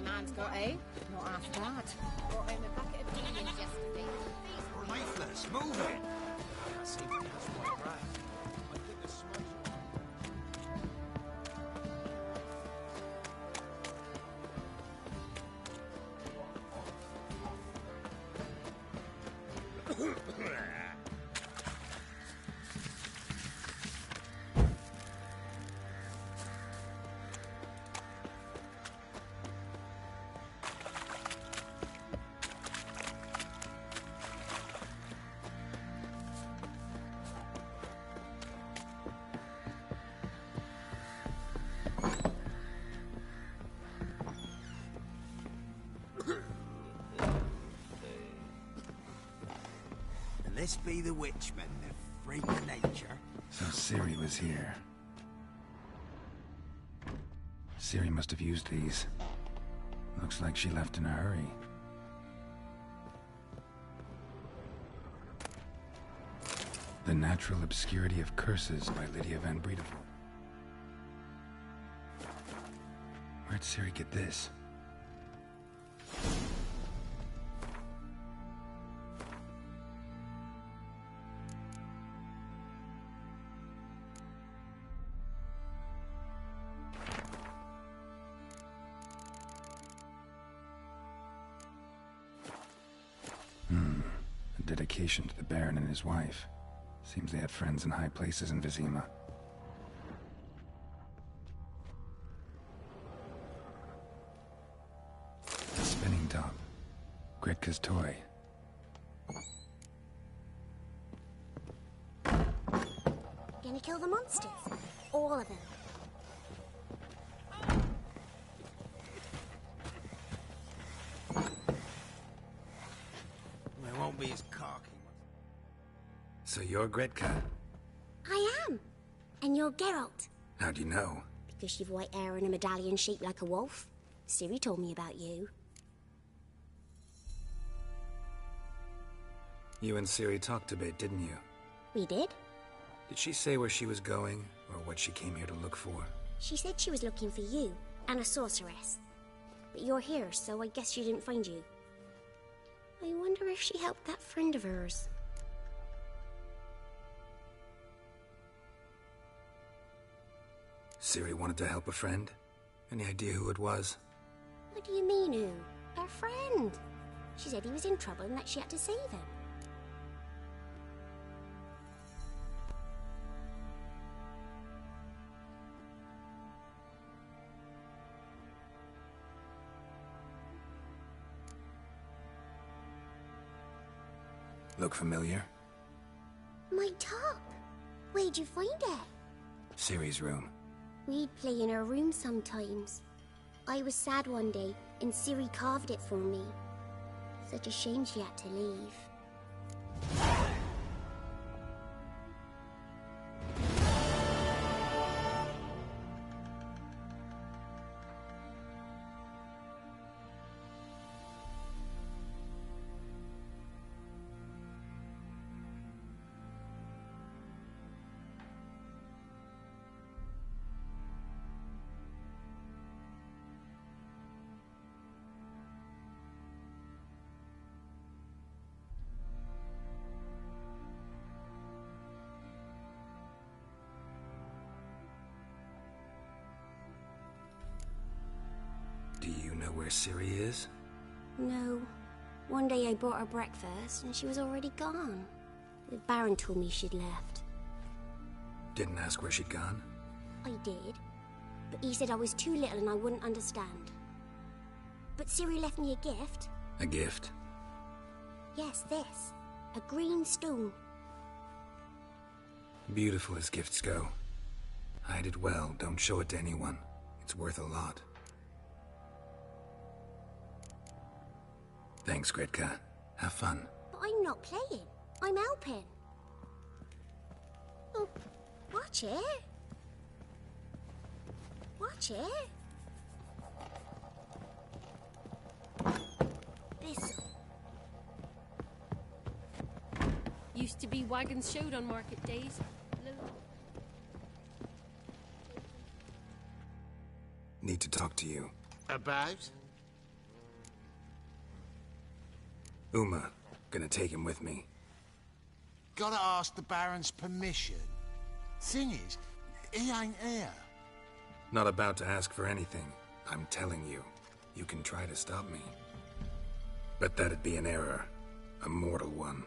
My man's got a not half bad. Brought home a bucket of beans yesterday. We're lifeless. Move it. I see that's quite right. I think the smoke. This be the witchman, the freak of nature. So Ciri was here. Ciri must have used these. Looks like she left in a hurry. The Natural Obscurity of Curses by Lydia Van Bredevoort. Where'd Ciri get this? A dedication to the Baron and his wife. Seems they had friends in high places in Vizima. A spinning top. Gretka's toy. Gonna kill the monsters? All of them. They won't be as cocky. So you're Gretka? I am. And you're Geralt. How'd you know? Because you've white hair and a medallion shaped like a wolf. Ciri told me about you. You and Ciri talked a bit, didn't you? We did. Did she say where she was going, or what she came here to look for? She said she was looking for you, and a sorceress. But you're here, so I guess she didn't find you. I wonder if she helped that friend of hers. Ciri wanted to help a friend? Any idea who it was? What do you mean, who? Her friend. She said he was in trouble and that she had to save him. Look familiar? My top! Where'd you find it? Ciri's room. We'd play in her room sometimes. I was sad one day, and Ciri carved it for me. Such a shame she had to leave. Do you know where Ciri is? No. One day I brought her breakfast, and she was already gone. The Baron told me she'd left. Didn't ask where she'd gone? I did. But he said I was too little and I wouldn't understand. But Ciri left me a gift. A gift? Yes, this. A green stone. Beautiful as gifts go. Hide it well, don't show it to anyone. It's worth a lot. Thanks, Gretka. Have fun. But I'm not playing. I'm helping. Oh, watch it. Watch it. This'll. Used to be wagons showed on market days. Need to talk to you. About? Uma, gonna take him with me. Gotta ask the Baron's permission. Thing is, he ain't here. Not about to ask for anything. I'm telling you. You can try to stop me. But that'd be an error. A mortal one.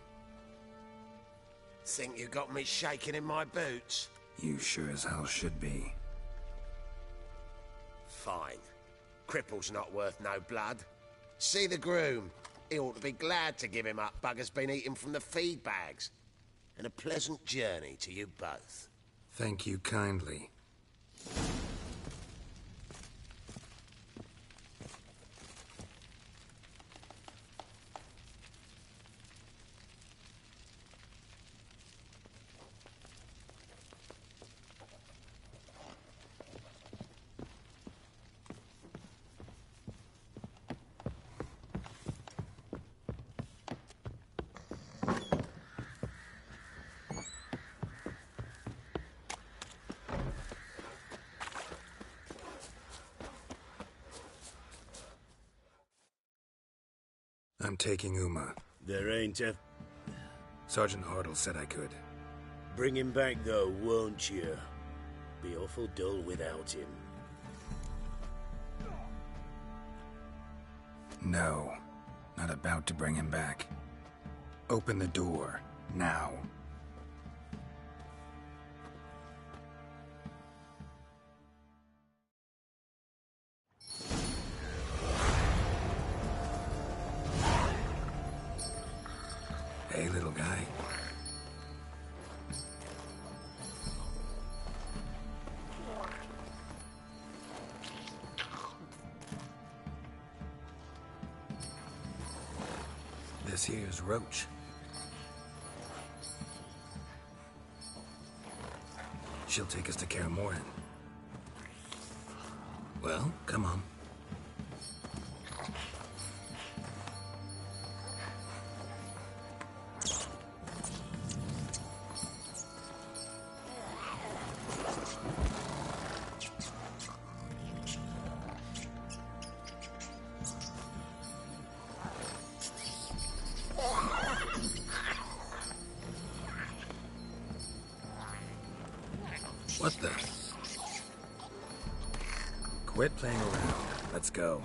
Think you got me shaking in my boots? You sure as hell should be. Fine. Cripple's not worth no blood. See the groom. He ought to be glad to give him up. Bugger's been eating from the feed bags. And a pleasant journey to you both. Thank you kindly. I'm taking Uma. There ain't a... Sergeant Hartle said I could. Bring him back, though, won't you? Be awful dull without him. No. Not about to bring him back. Open the door. Now. Hey, little guy. This here's Roach. She'll take us to Kaer Morhen. Well, come on. What the? Quit playing around. Let's go.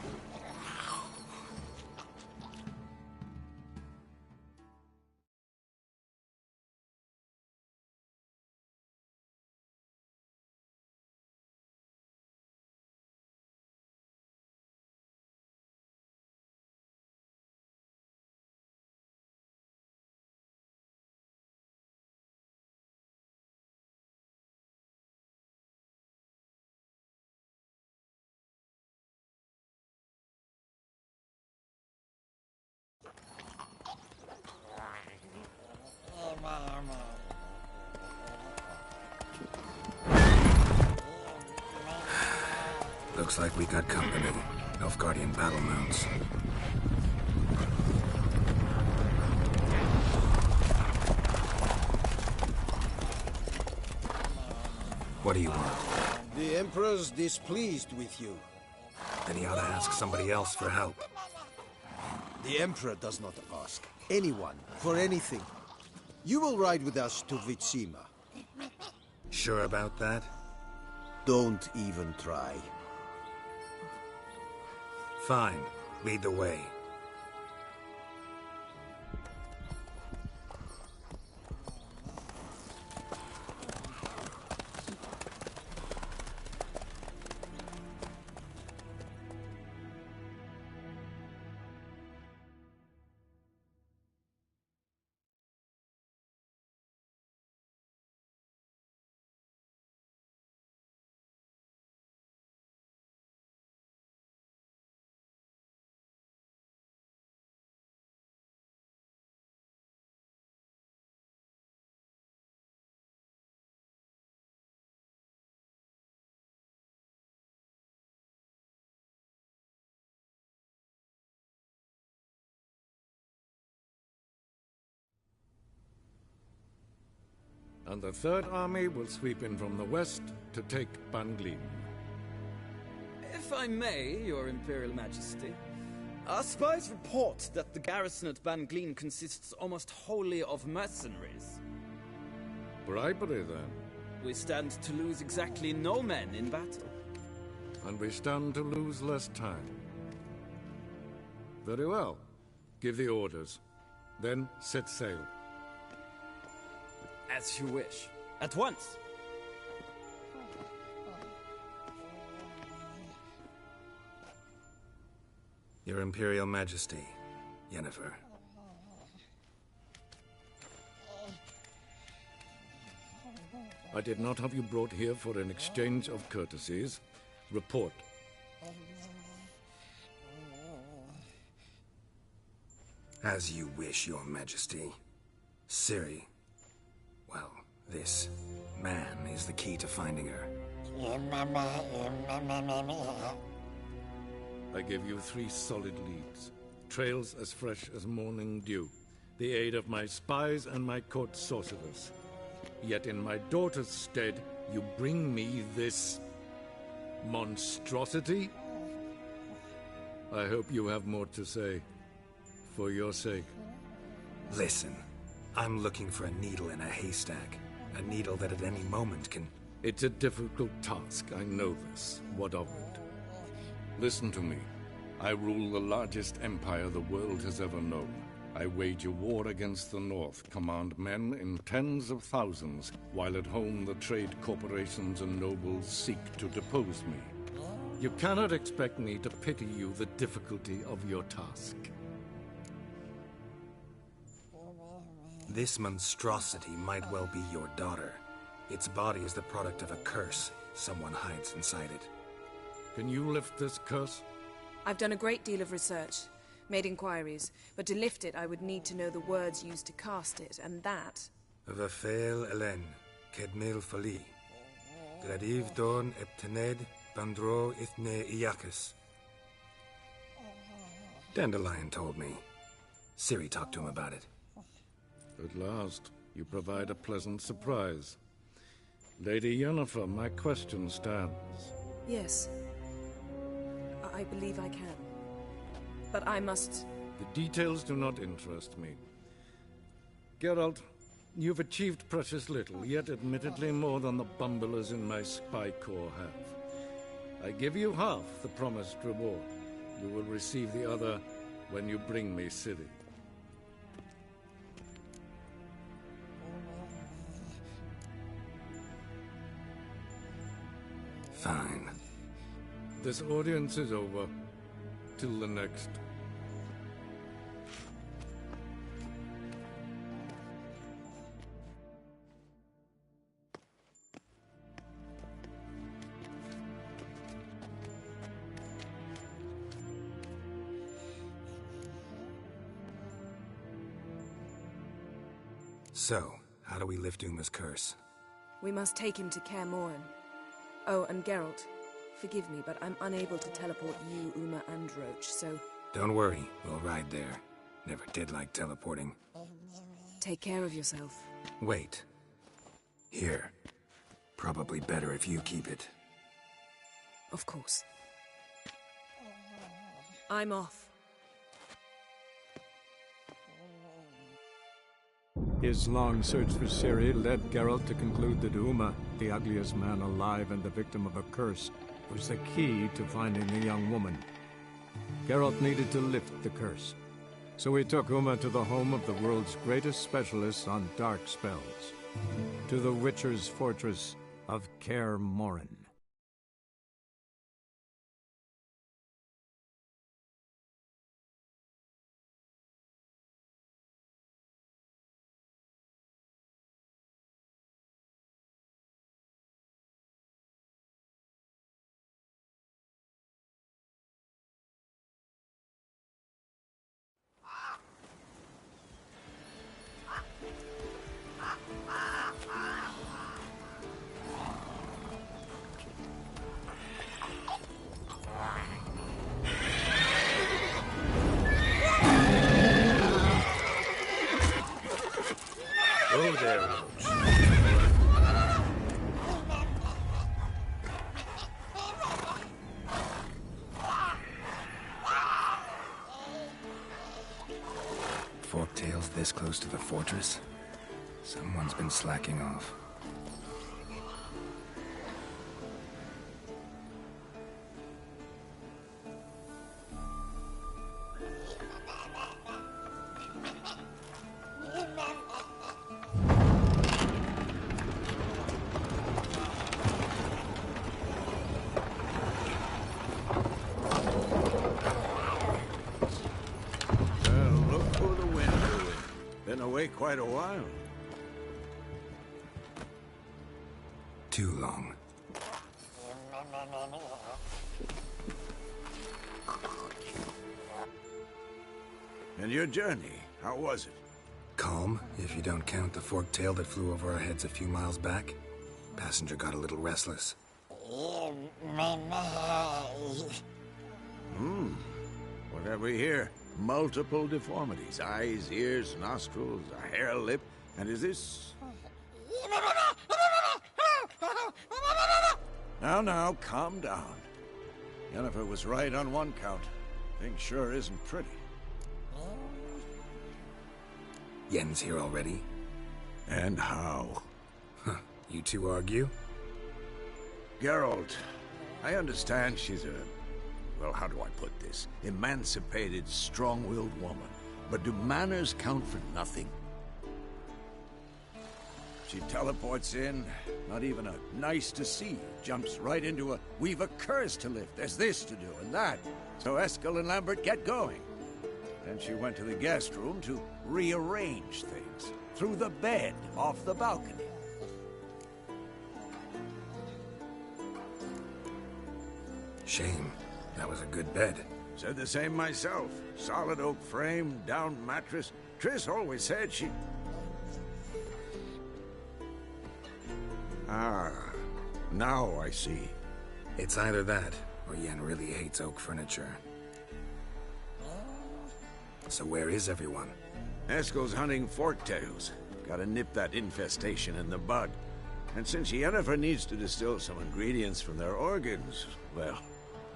Looks like we got company. Nilfgaardian battle mounts. What do you want? The Emperor's displeased with you. Then he ought to ask somebody else for help. The Emperor does not ask anyone for anything. You will ride with us to Vitsima. Sure about that? Don't even try. Fine. Lead the way. And the Third Army will sweep in from the west to take Ban Glin. If I may, Your Imperial Majesty, Our spies report that the garrison at Ban Gleen consists almost wholly of mercenaries. Bribery, then. We stand to lose exactly no men in battle. And we stand to lose less time. Very well. Give the orders. Then set sail. As you wish. At once! Your Imperial Majesty, Yennefer. I did not have you brought here for an exchange of courtesies. Report. As you wish, Your Majesty. Ciri. Well, this man is the key to finding her. I give you 3 solid leads. Trails as fresh as morning dew. The aid of my spies and my court sorcerers. Yet in my daughter's stead, you bring me this monstrosity? I hope you have more to say. For your sake. Listen, I'm looking for a needle in a haystack. A needle that at any moment can... It's a difficult task, I know this. What of it? Listen to me. I rule the largest empire the world has ever known. I wage a war against the North, command men in tens of thousands, while at home the trade corporations and nobles seek to depose me. You cannot expect me to pity you the difficulty of your task. This monstrosity might well be your daughter. Its body is the product of a curse. Someone hides inside it. Can you lift this curse? I've done a great deal of research, made inquiries, but to lift it I would need to know the words used to cast it, and that... Vafael Elen, Kedmil Fali, Gladiv Don Eptened, Bandro Ithne Iacus. Dandelion told me. Ciri talked to him about it. At last, you provide a pleasant surprise. Lady Yennefer, my question stands. Yes. I believe I can. But I must... The details do not interest me. Geralt, you've achieved precious little, yet admittedly more than the bumblers in my spy corps have. I give you half the promised reward. You will receive the other when you bring me Ciri. Fine. This audience is over. Till the next. So, how do we lift Uma's curse? We must take him to Kaer Morhen. Oh, and Geralt, forgive me, but I'm unable to teleport you, Uma, and Roach, so... Don't worry, we'll ride there. Never did like teleporting. Take care of yourself. Wait. Here. Probably better if you keep it. Of course. I'm off. His long search for Ciri led Geralt to conclude that Uma, the ugliest man alive and the victim of a curse, was the key to finding the young woman. Geralt needed to lift the curse, so he took Uma to the home of the world's greatest specialists on dark spells, to the Witcher's fortress of Kaer Morhen. Oh, there, Roach. forktails this close to the fortress? Someone's been slacking off. Quite a while. Too long. And your journey, how was it? Calm, if you don't count the forktail that flew over our heads a few miles back. Passenger got a little restless. What have we here? Multiple deformities. Eyes, ears, nostrils, a hair lip. And is this... Now, calm down. Yennefer was right on one count. Thing sure isn't pretty. Yen's here already? And how? Huh. You two argue? Geralt, I understand she's a... Well, how do I put this? Emancipated, strong-willed woman. But do manners count for nothing? She teleports in, not even a nice to see you, jumps right into a, we've a curse to lift, there's this to do and that. So Eskel and Lambert get going. Then she went to the guest room to rearrange things. Through the bed, off the balcony. Shame. That was a good bed. Said the same myself. Solid oak frame, down mattress. Triss always said she... Ah, now I see. It's either that, or Yen really hates oak furniture. So where is everyone? Eskel's hunting forktails. Gotta nip that infestation in the bud. And since Yennefer needs to distill some ingredients from their organs, well,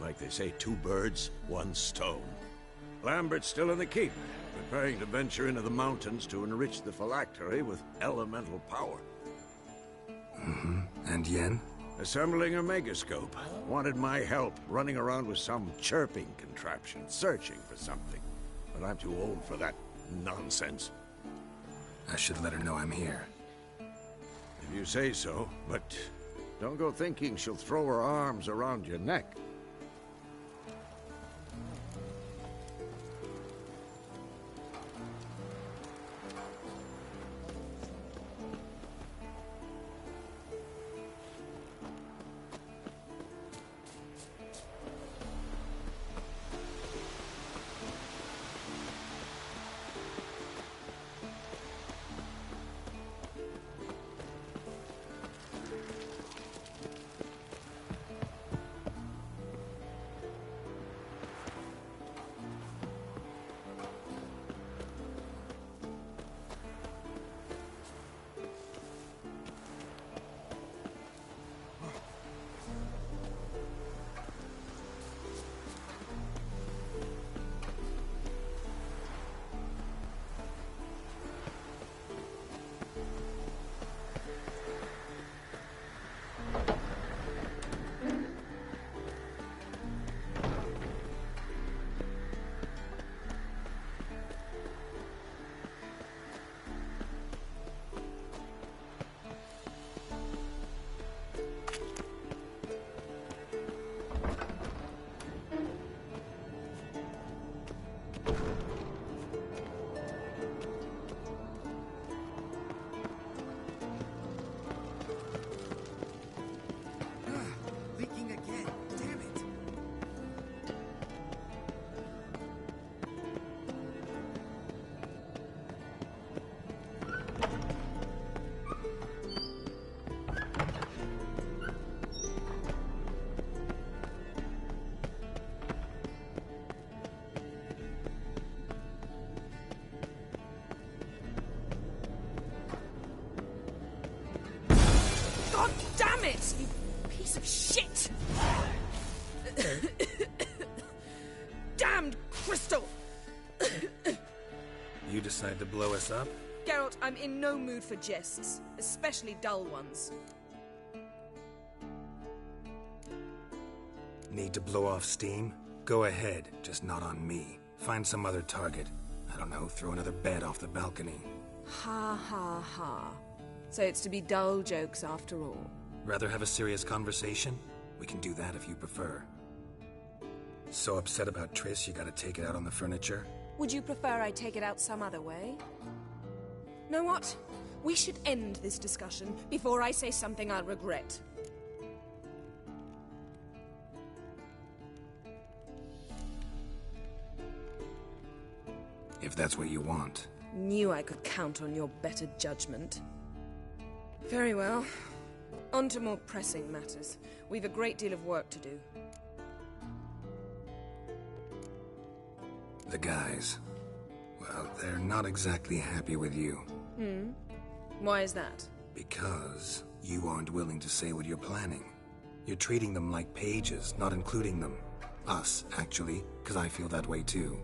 like they say, 2 birds, 1 stone. Lambert's still in the keep, preparing to venture into the mountains to enrich the phylactery with elemental power. And Yen? Assembling a megascope. Wanted my help, running around with some chirping contraption, searching for something. But I'm too old for that nonsense. I should let her know I'm here. If you say so, but don't go thinking she'll throw her arms around your neck. Damn it, you piece of shit! Damned crystal! You decide to blow us up? Geralt, I'm in no mood for jests, especially dull ones. Need to blow off steam? Go ahead, just not on me. Find some other target. I don't know, throw another bed off the balcony. Ha ha ha. So it's to be dull jokes after all. Rather have a serious conversation? We can do that if you prefer. So upset about Triss you gotta take it out on the furniture? Would you prefer I take it out some other way? Know what? We should end this discussion before I say something I'll regret. If that's what you want. Knew I could count on your better judgment. Very well. On to more pressing matters. We've a great deal of work to do. The guys. Well, they're not exactly happy with you. Why is that? Because you aren't willing to say what you're planning. You're treating them like pages, not including them. Us, actually, because I feel that way too.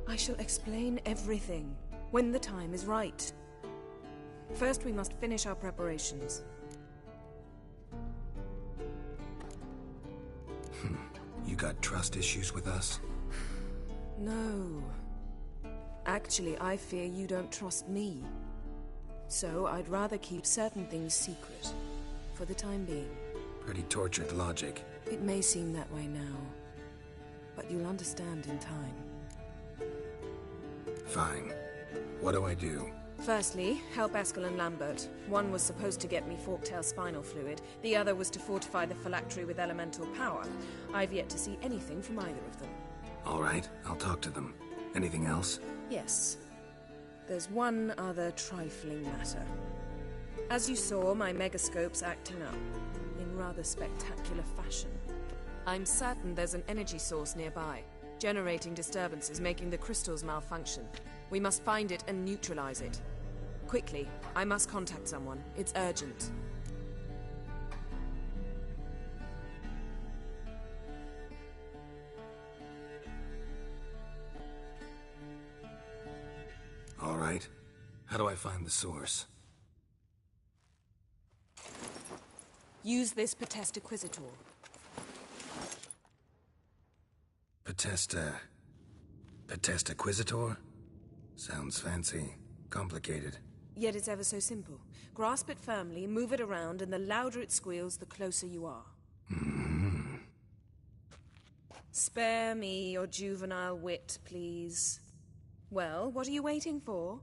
I shall explain everything when the time is right. First, we must finish our preparations. You got trust issues with us? No. Actually, I fear you don't trust me. So I'd rather keep certain things secret, for the time being. Pretty tortured logic. It may seem that way now, but you'll understand in time. Fine. What do I do? Firstly, help Eskel and Lambert. One was supposed to get me forktail spinal fluid, the other was to fortify the phylactery with elemental power. I've yet to see anything from either of them. All right, I'll talk to them. Anything else? Yes. There's one other trifling matter. As you saw, my megascope's acting up, in rather spectacular fashion. I'm certain there's an energy source nearby, generating disturbances, making the crystals malfunction. We must find it and neutralize it. Quickly, I must contact someone. It's urgent. All right. How do I find the source? Use this Potestaquizitor. Potestaquizitor? Sounds fancy. Complicated. Yet it's ever so simple. Grasp it firmly, move it around, and the louder it squeals, the closer you are. Spare me your juvenile wit, please. Well, what are you waiting for?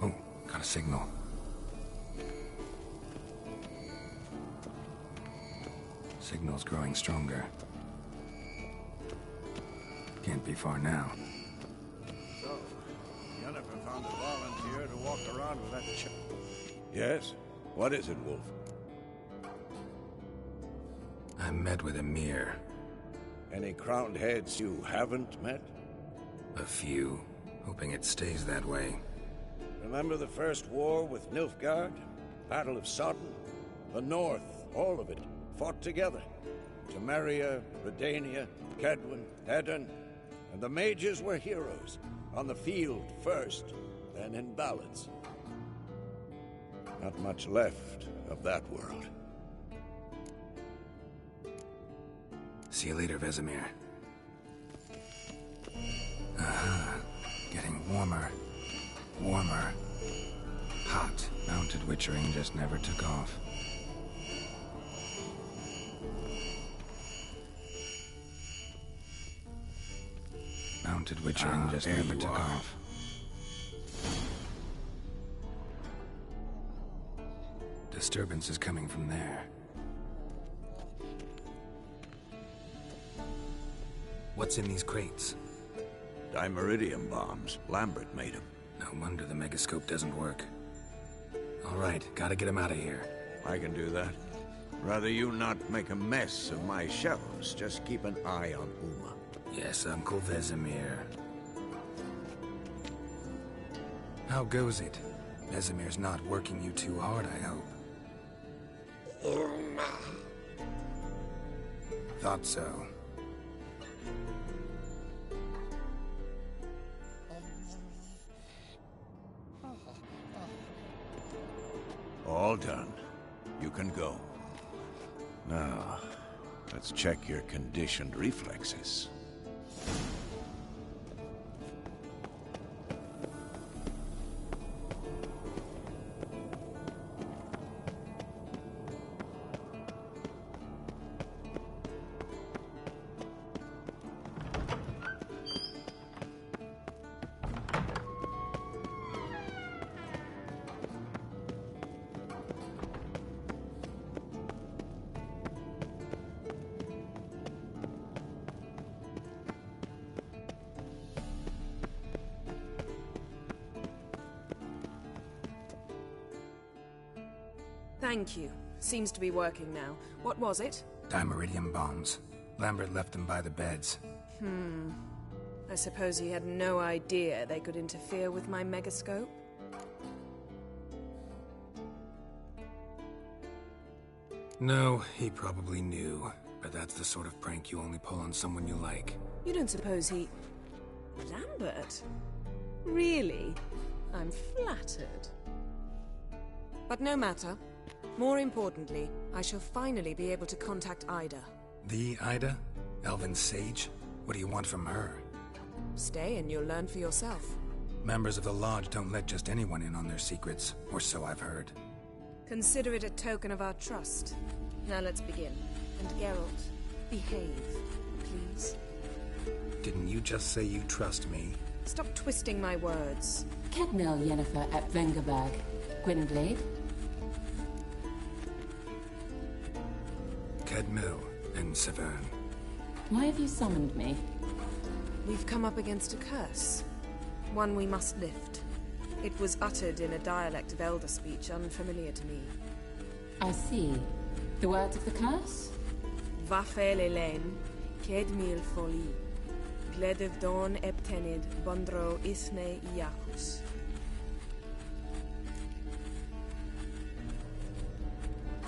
Oh, got a signal. Signal's growing stronger. Can't be far now. So, Yennefer found a volunteer to walk around with that chip. Yes? What is it, Wolf? I met with Emir. Any crowned heads you haven't met? A few. Hoping it stays that way. Remember the first war with Nilfgaard? Battle of Sodden? The North, all of it, fought together. Temeria, Redania, Kedwin, Edan, and the mages were heroes. On the field first, then in ballads. Not much left of that world. See you later, Vesemir. Getting warmer. Warmer. Hot. Mounted witchering just never took off. Mounted witchering just never took off. Disturbance is coming from there. What's in these crates? Dimeridium bombs. Lambert made them. No wonder the megascope doesn't work. All right, gotta get him out of here. I can do that. Rather you not make a mess of my shelves. Just keep an eye on Uma. Yes, Uncle Vesemir. How goes it? Vesemir's not working you too hard, I hope. Thought so. All done. You can go. Now, let's check your conditioned reflexes. Thank you. Seems to be working now. What was it? Dimeridium bombs. Lambert left them by the beds. I suppose he had no idea they could interfere with my megascope? No, he probably knew. But that's the sort of prank you only pull on someone you like. You don't suppose he... Lambert? Really? I'm flattered. But no matter. More importantly, I shall finally be able to contact Ida. The Ida? Elven sage? What do you want from her? Stay and you'll learn for yourself. Members of the Lodge don't let just anyone in on their secrets, or so I've heard. Consider it a token of our trust. Now let's begin. And Geralt, behave, please. Didn't you just say you trust me? Stop twisting my words. Kedmil Yennefer at Vengerberg. Gwynblade? Kedmil and Severn. Why have you summoned me? We've come up against a curse. One we must lift. It was uttered in a dialect of Elder speech unfamiliar to me. I see. The words of the curse? Vafel Elen, Kedmil Foli, Gledev Don Eptenid, Bondro Isne Iacus.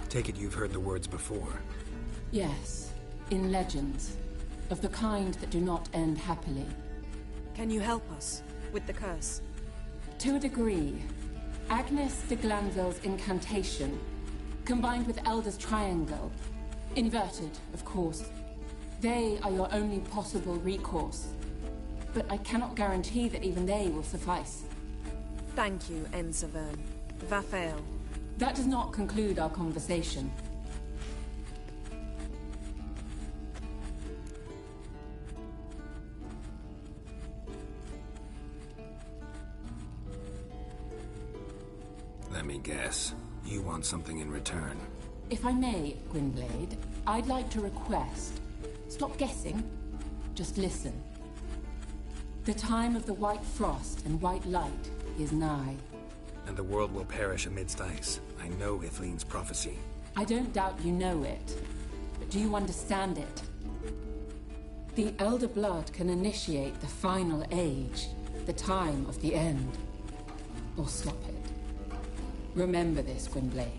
Take it you've heard the words before. Yes, in legends. Of the kind that do not end happily. Can you help us with the curse? To a degree. Agnes de Glanville's incantation, combined with Elder's triangle, inverted, of course. They are your only possible recourse. But I cannot guarantee that even they will suffice. Thank you, Severn. Vafel. That does not conclude our conversation. Let me guess. You want something in return. If I may, Gwynblade, I'd like to request... Stop guessing. Just listen. The time of the white frost and white light is nigh. And the world will perish amidst ice. I know Ithleen's prophecy. I don't doubt you know it. But do you understand it? The Elder Blood can initiate the final age, the time of the end. Or stop it. Remember this, Gwynblade.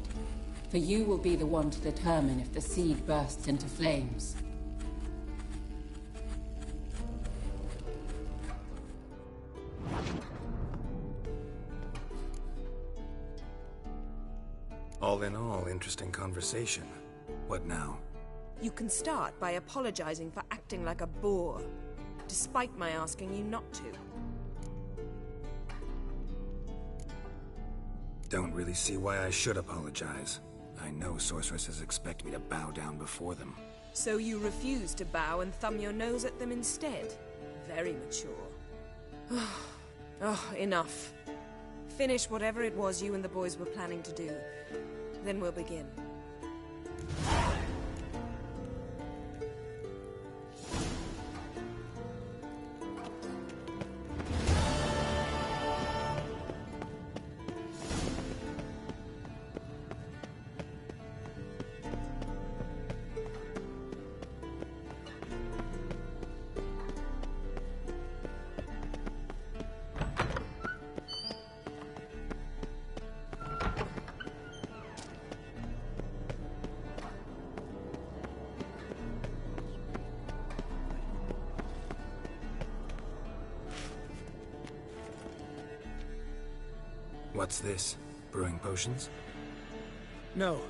For you will be the one to determine if the seed bursts into flames. All in all, interesting conversation. What now? You can start by apologizing for acting like a bore, despite my asking you not to. Don't really see why I should apologize. I know sorceresses expect me to bow down before them. So you refuse to bow and thumb your nose at them instead? Very mature. Oh, enough. Finish whatever it was you and the boys were planning to do. Then we'll begin. What's this? Brewing potions? No.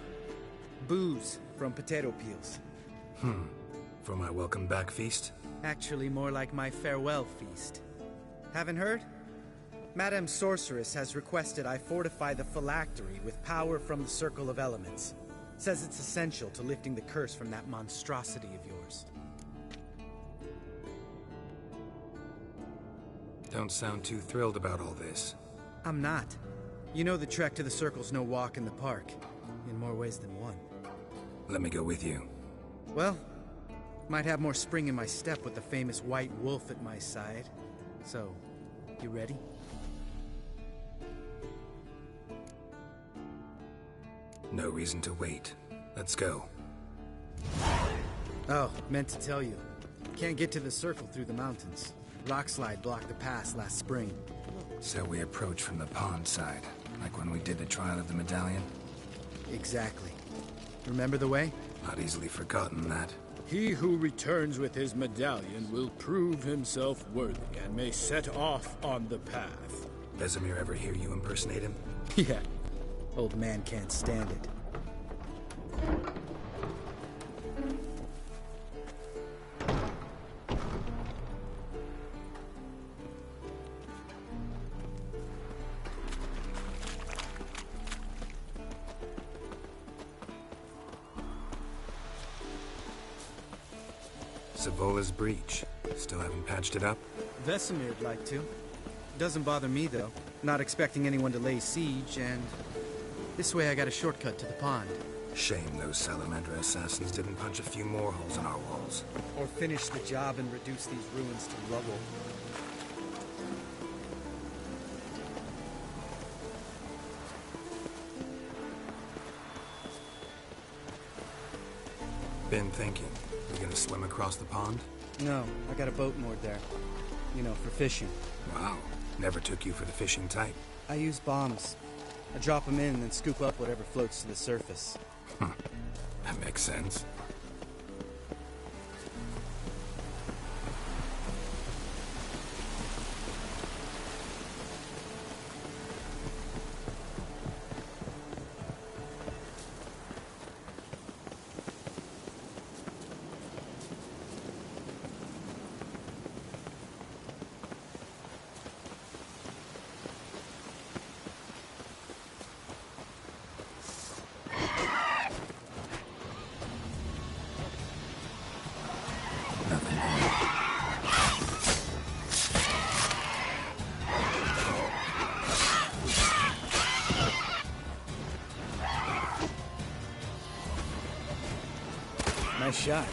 Booze from potato peels. For my welcome back feast? Actually, more like my farewell feast. Haven't heard? Madame Sorceress has requested I fortify the phylactery with power from the Circle of Elements. Says it's essential to lifting the curse from that monstrosity of yours. Don't sound too thrilled about all this. I'm not. You know the trek to the Circle's no walk in the park. In more ways than one. Let me go with you. Well, might have more spring in my step with the famous white wolf at my side. So, you ready? No reason to wait. Let's go. Oh, meant to tell you. Can't get to the Circle through the mountains. Rockslide blocked the pass last spring. So we approach from the pond side, like when we did the trial of the medallion? Exactly. Remember the way? Not easily forgotten, that. He who returns with his medallion will prove himself worthy and may set off on the path. Vesemir ever hear you impersonate him? Yeah. Old man can't stand it. Savola's breach. Still haven't patched it up? Vesemir'd like to. Doesn't bother me, though. Not expecting anyone to lay siege, and... this way I got a shortcut to the pond. Shame those Salamander assassins didn't punch a few more holes in our walls. Or finish the job and reduce these ruins to rubble. Been thinking. We gonna swim across the pond? No, I got a boat moored there. You know, for fishing. Wow. Never took you for the fishing type. I use bombs. I drop them in and then scoop up whatever floats to the surface. That makes sense. Nice shot.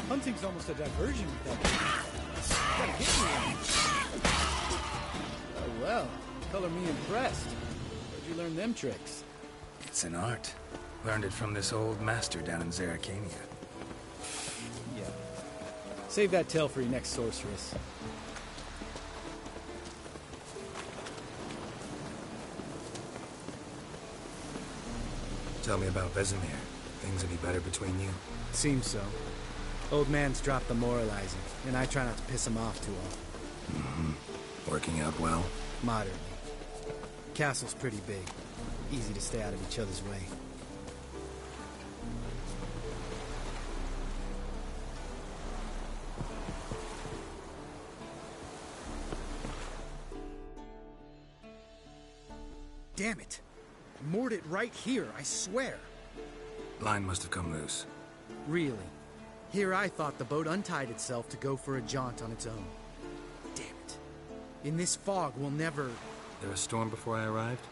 Hunting's almost a diversion with that. Gotta hit me. Oh well, color me impressed. Where'd you learn them tricks? It's an art. Learned it from this old master down in Zeracania. Save that tale for your next sorceress. Tell me about Vesemir. Things any better between you? Seems so. Old man's dropped the moralizing, and I try not to piss him off too often. Mm-hmm. Working out well? Moderately. Castle's pretty big. Easy to stay out of each other's way. Damn it! I moored it right here, I swear! Line must have come loose. Really? Here I thought the boat untied itself to go for a jaunt on its own. Damn it. In this fog, we'll never... There a storm before I arrived?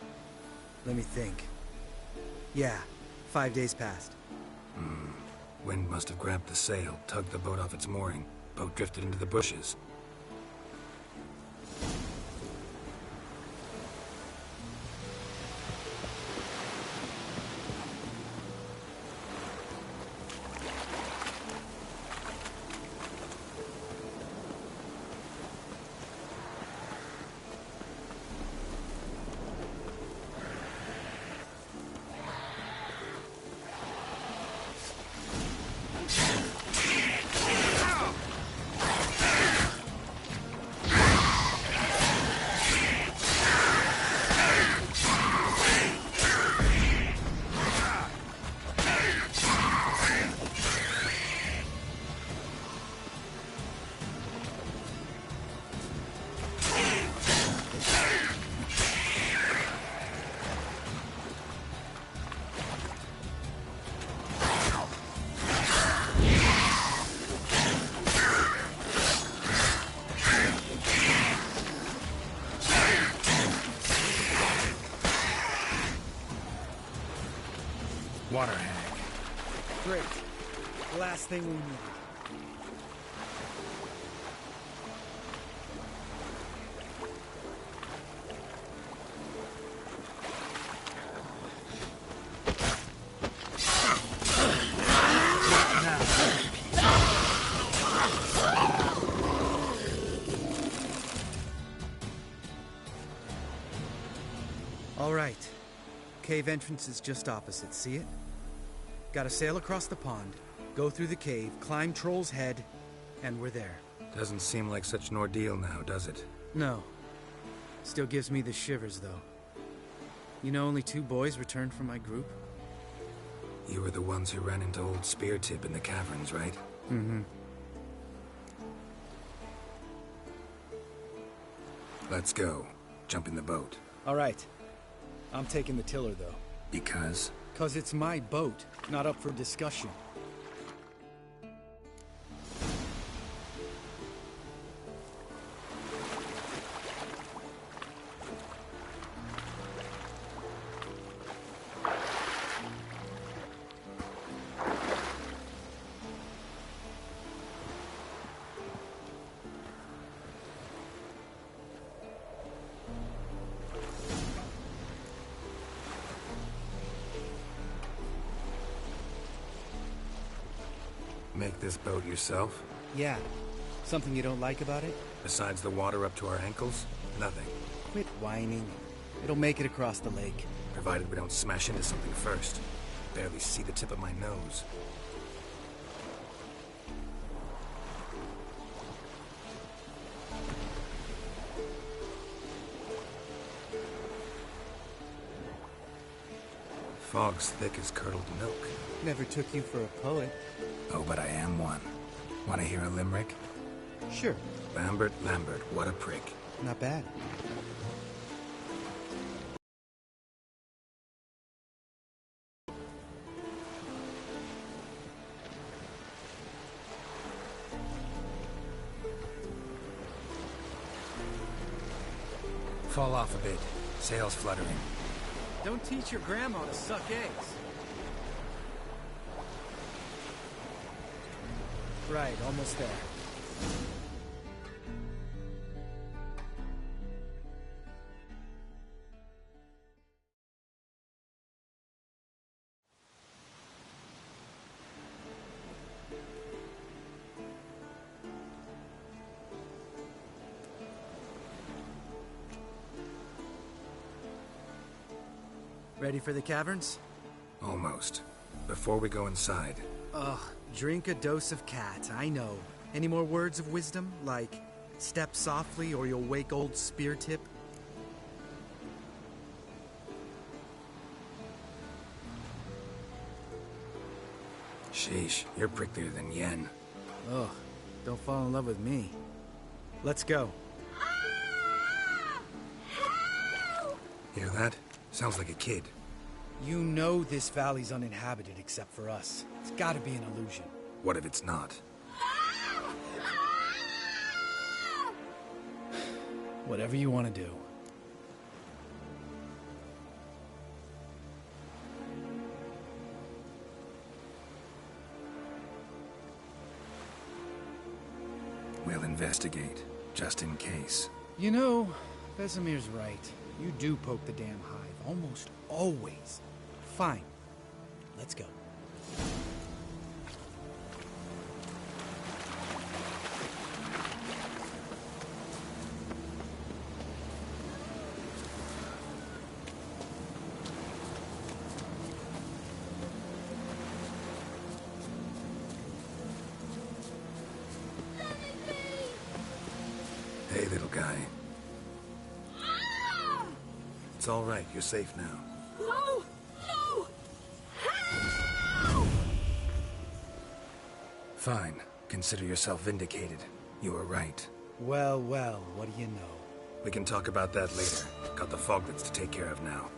Let me think. Yeah, 5 days passed. Wind must have grabbed the sail, tugged the boat off its mooring. Boat drifted into the bushes. Water hag. Great. The last thing we need. All right. Cave entrance is just opposite, see it? Gotta sail across the pond, go through the cave, climb Troll's Head, and we're there. Doesn't seem like such an ordeal now, does it? No. Still gives me the shivers, though. You know only 2 boys returned from my group? You were the ones who ran into old Spear Tip in the caverns, right? Mm-hmm. Let's go. Jump in the boat. All right. I'm taking the tiller, though. Because? 'Cause it's my boat, not up for discussion. Make this boat yourself? Yeah. Something you don't like about it? Besides the water up to our ankles? Nothing. Quit whining. It'll make it across the lake. Provided we don't smash into something first. Barely see the tip of my nose. Fog's thick as curdled milk. Never took you for a poet. Oh, but I am one. Want to hear a limerick? Sure. Lambert, what a prick. Not bad. Fall off a bit. Sails fluttering. Don't teach your grandma to suck eggs. Right, almost there. Ready for the caverns? Almost. Before we go inside... Ugh, drink a dose of cat, I know. Any more words of wisdom, like, step softly or you'll wake old Spear Tip? Sheesh, you're pricklier than Yen. Ugh, don't fall in love with me. Let's go. Hear that? Sounds like a kid. You know this valley's uninhabited except for us. It's gotta be an illusion. What if it's not? Whatever you want to do. We'll investigate, just in case. You know, Vesemir's right. You do poke the damn hive, almost always. Fine. Let's go. Hey, little guy. It's all right. You're safe now. No! No! Fine. Consider yourself vindicated. You were right. Well, well, what do you know? We can talk about that later. Got the foglets to take care of now.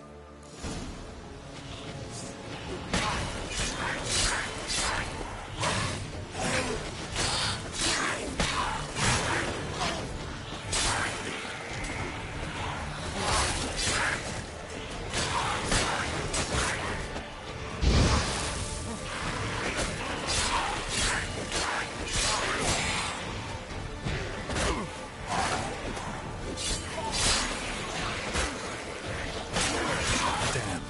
Damn.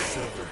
silver.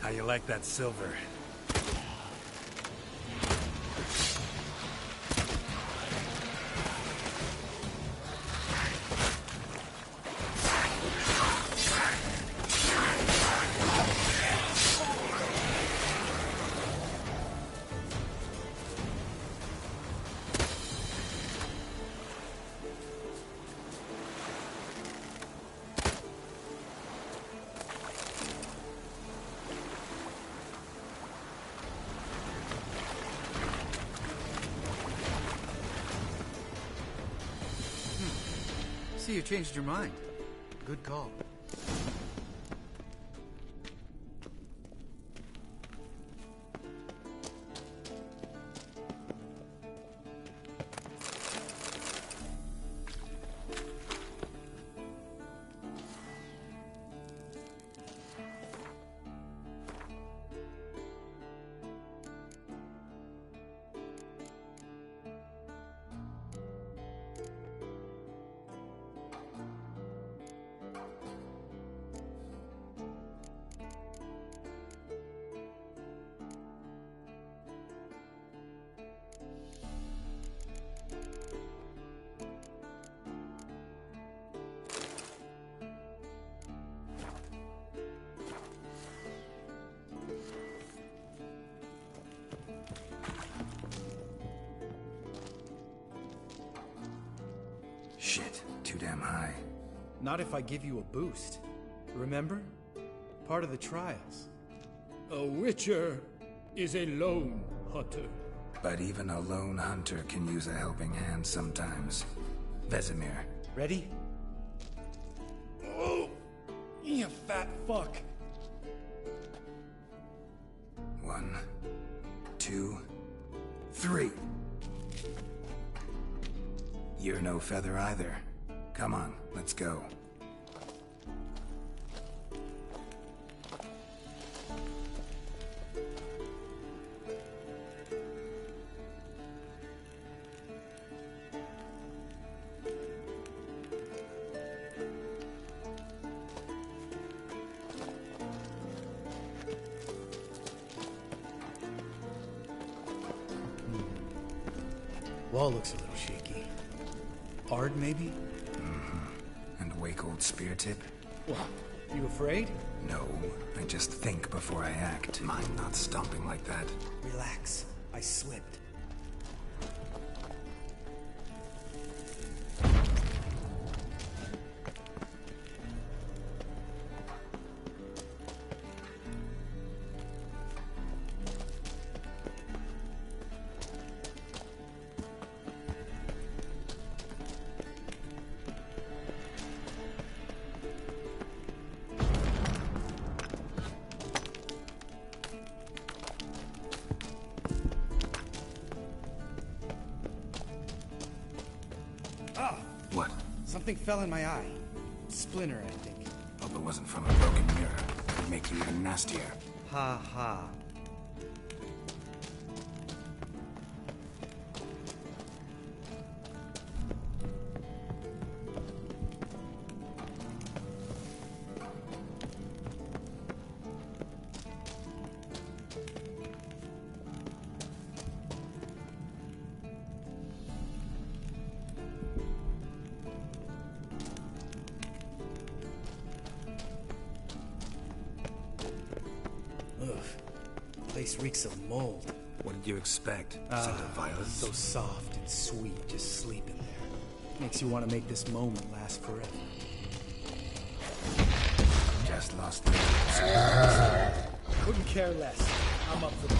How you like that silver? See, you changed your mind. Good call. Shit, too damn high. Not if I give you a boost. Remember? Part of the trials. A witcher is a lone hunter. But even a lone hunter can use a helping hand sometimes. Vesemir. Ready? Oh, you fat fuck. 1, 2, 3. You're no feather either. Come on, let's go. Wall looks a little shaky. Ard, maybe? And a wake-old spear tip? What? You afraid? No, I just think before I act. Mind not stomping like that. Relax. I slipped. What? Something fell in my eye. Splinter, I think. Hope it wasn't from a broken mirror. It'd make you even nastier. Ha ha. Place reeks of mold. What did you expect? Scent of violence? So soft and sweet, just sleeping there. Makes you want to make this moment last forever. Just lost the Couldn't care less. I'm up for the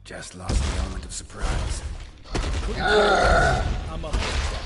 Just lost the element of surprise. I'm up with that.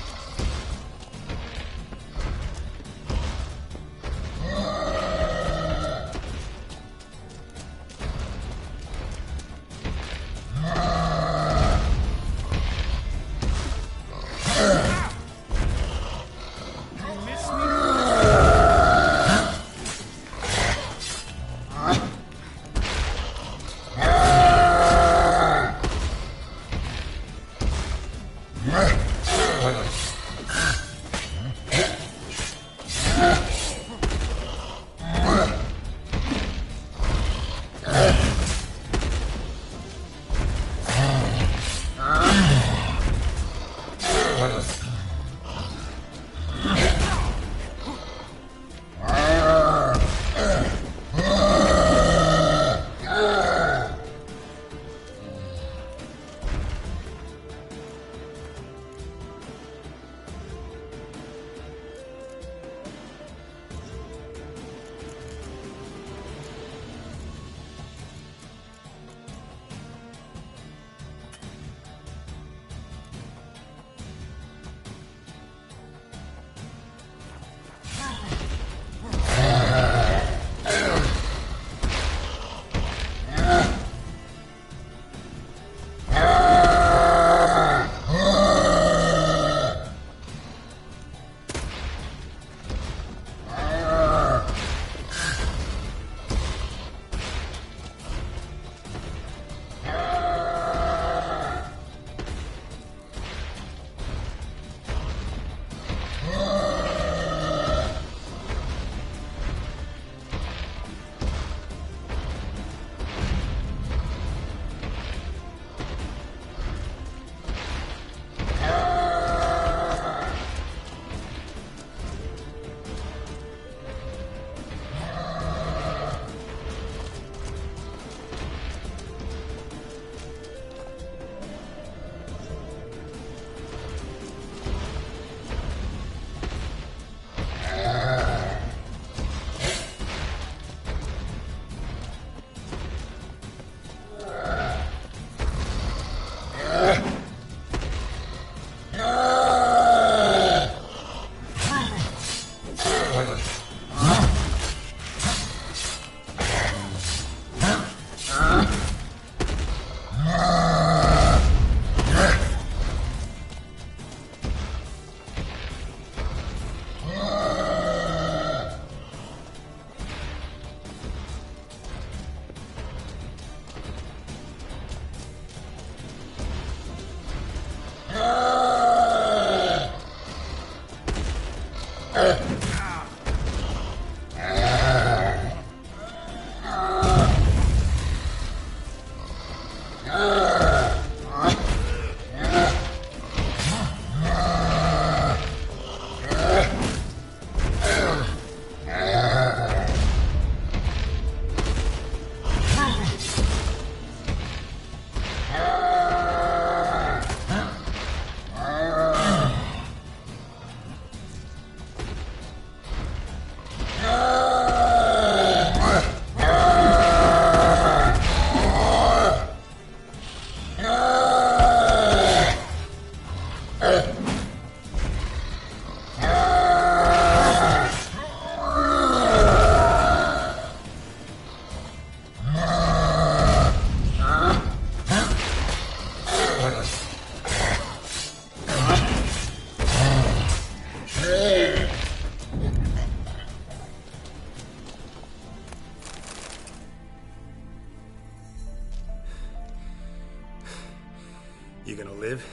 You gonna live?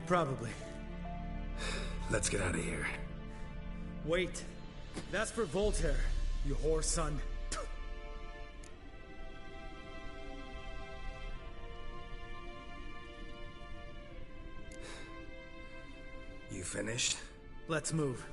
Probably. Let's get out of here. Wait. That's for Voltaire, you whore son. You finished? Let's move.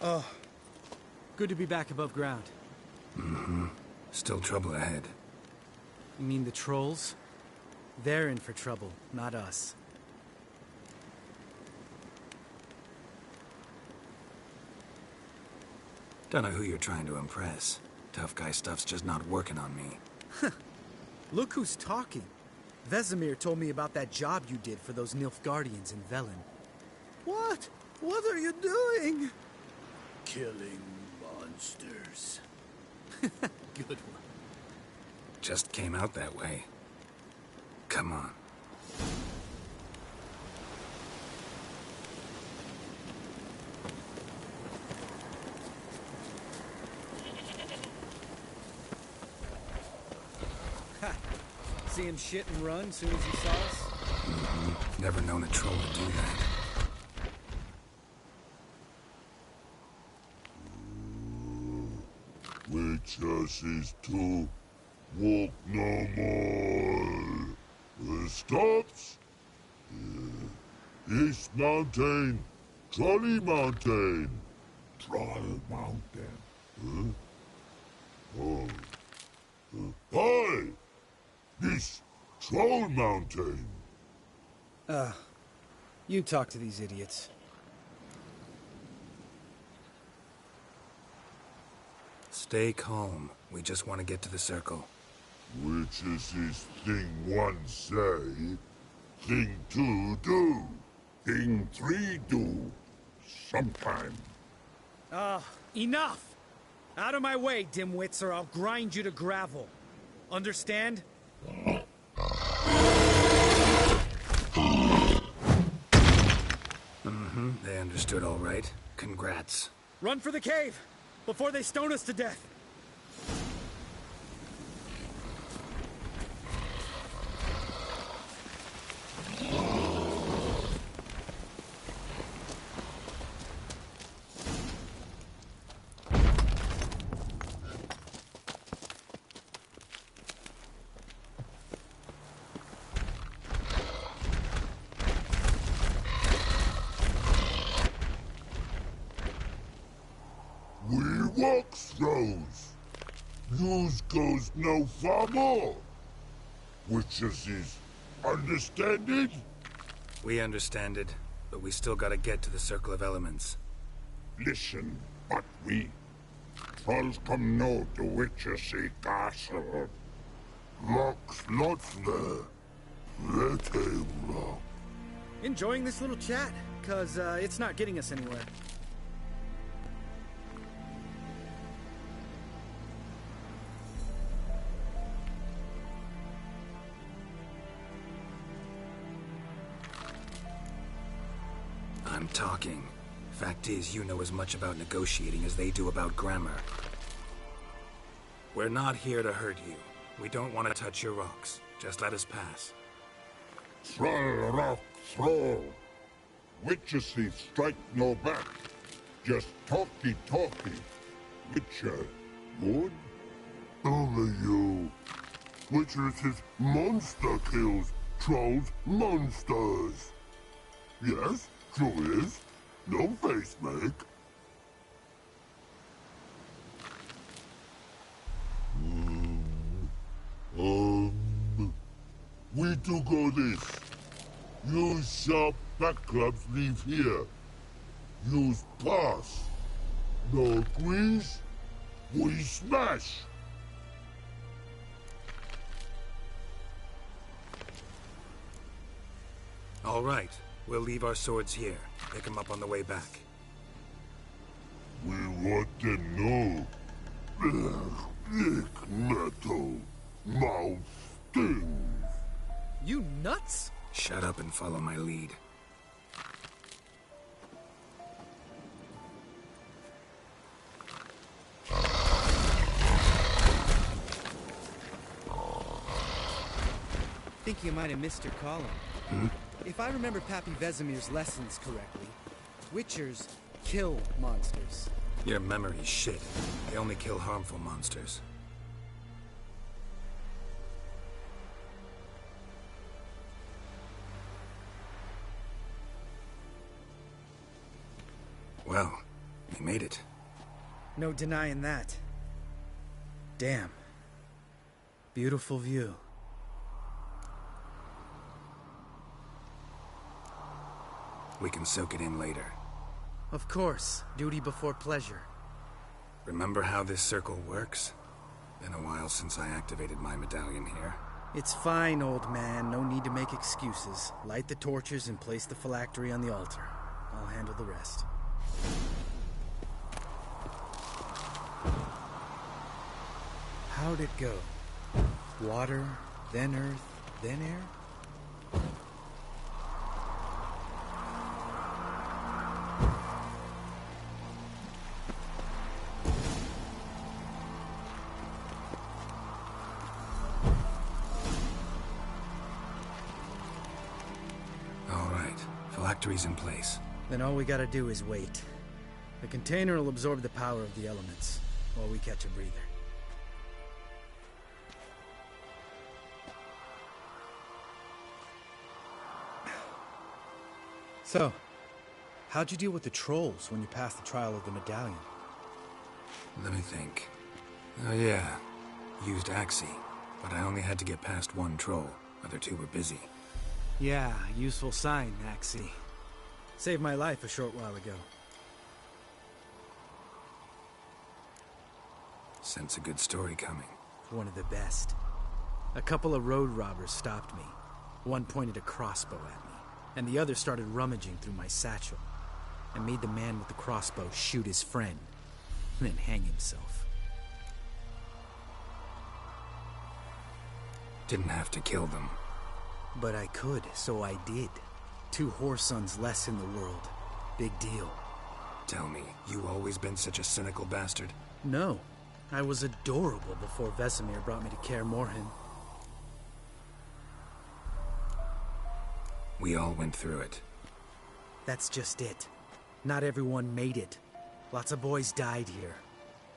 Oh, good to be back above ground. Mm-hmm. Still trouble ahead. You mean the trolls? They're in for trouble, not us. Don't know who you're trying to impress. Tough guy stuff's just not working on me. Look who's talking. Vesemir told me about that job you did for those Nilfgaardians in Velen. What? What are you doing? Killing monsters. Good one. Just came out that way. Come on. Ha! See him shit and run soon as he saw us? Mm-hmm. Never known a troll to do that. Witches is to walk no more. Stops. East Mountain, Trolley Mountain. Troll Mountain. Huh? Oh. Hi! This Troll Mountain. You talk to these idiots. Stay calm. We just want to get to the circle. Which is this thing one say, thing two do, thing three do, sometime. Enough! Out of my way, dimwits, or I'll grind you to gravel. Understand? Mm-hmm. They understood all right. Congrats. Run for the cave! Before they stone us to death! Walk throws. News goes no far more. Witches is understand it? We understand it, but we still gotta get to the Circle of Elements. Listen, but we trolls come no to Witches castle. Locks lots there. Let him rock. Enjoying this little chat, cause it's not getting us anywhere. I'm talking. Fact is, you know as much about negotiating as they do about grammar. We're not here to hurt you. We don't want to touch your rocks. Just let us pass. Troll rock throw. Witches strike no back. Just talky. Witcher, good? Only you. Witches is monster kills. Trolls monsters. Yes, true is. No face make. We do go this. Use sharp back clubs leave here. Use pass. No grease. We smash. All right. We'll leave our swords here. Pick them up on the way back. We want to know. Thick metal. Mouth stings. You nuts? Shut up and follow my lead. Think you might have missed your calling. If I remember Pappy Vesemir's lessons correctly, Witchers kill monsters. Your memory's shit. They only kill harmful monsters. Well, We made it. No denying that. Damn. Beautiful view. We can soak it in later. Of course. Duty before pleasure. Remember how this circle works? Been a while since I activated my medallion here. It's fine, old man. No need to make excuses. Light the torches and place the phylactery on the altar. I'll handle the rest. How'd it go? Water, then earth, then air? Phylactery's in place. Then all we gotta do is wait. The container will absorb the power of the elements, while we catch a breather. So, how'd you deal with the trolls when you passed the trial of the medallion? Let me think. Oh yeah, used Axie, but I only had to get past one troll. Other two were busy. Yeah, useful sign, Axie. Saved my life a short while ago. Sense a good story coming. One of the best. A couple of road robbers stopped me. One pointed a crossbow at me, and the other started rummaging through my satchel. I made the man with the crossbow shoot his friend, and then hang himself. Didn't have to kill them. But I could, so I did. 2 whoresons less in the world. Big deal. Tell me, you always been such a cynical bastard? No. I was adorable before Vesemir brought me to Kaer Morhen. We all went through it. That's just it. Not everyone made it. Lots of boys died here.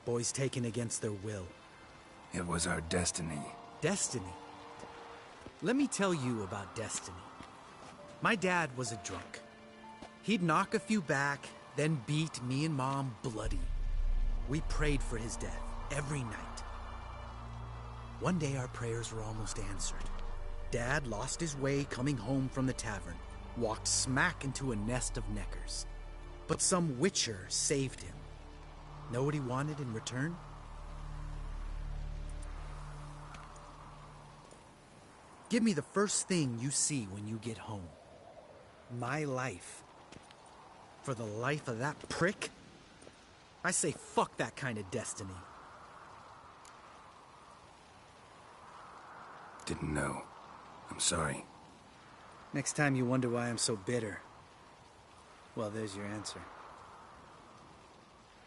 Boys taken against their will. It was our destiny. Destiny? Let me tell you about destiny. My dad was a drunk. He'd knock a few back, then beat me and Mom bloody. We prayed for his death every night. One day our prayers were almost answered. Dad lost his way coming home from the tavern, walked smack into a nest of neckers. But some witcher saved him. Know what he wanted in return? Give me the first thing you see when you get home. My life. For the life of that prick? I say fuck that kind of destiny. Didn't know. I'm sorry. Next time you wonder why I'm so bitter, well, there's your answer.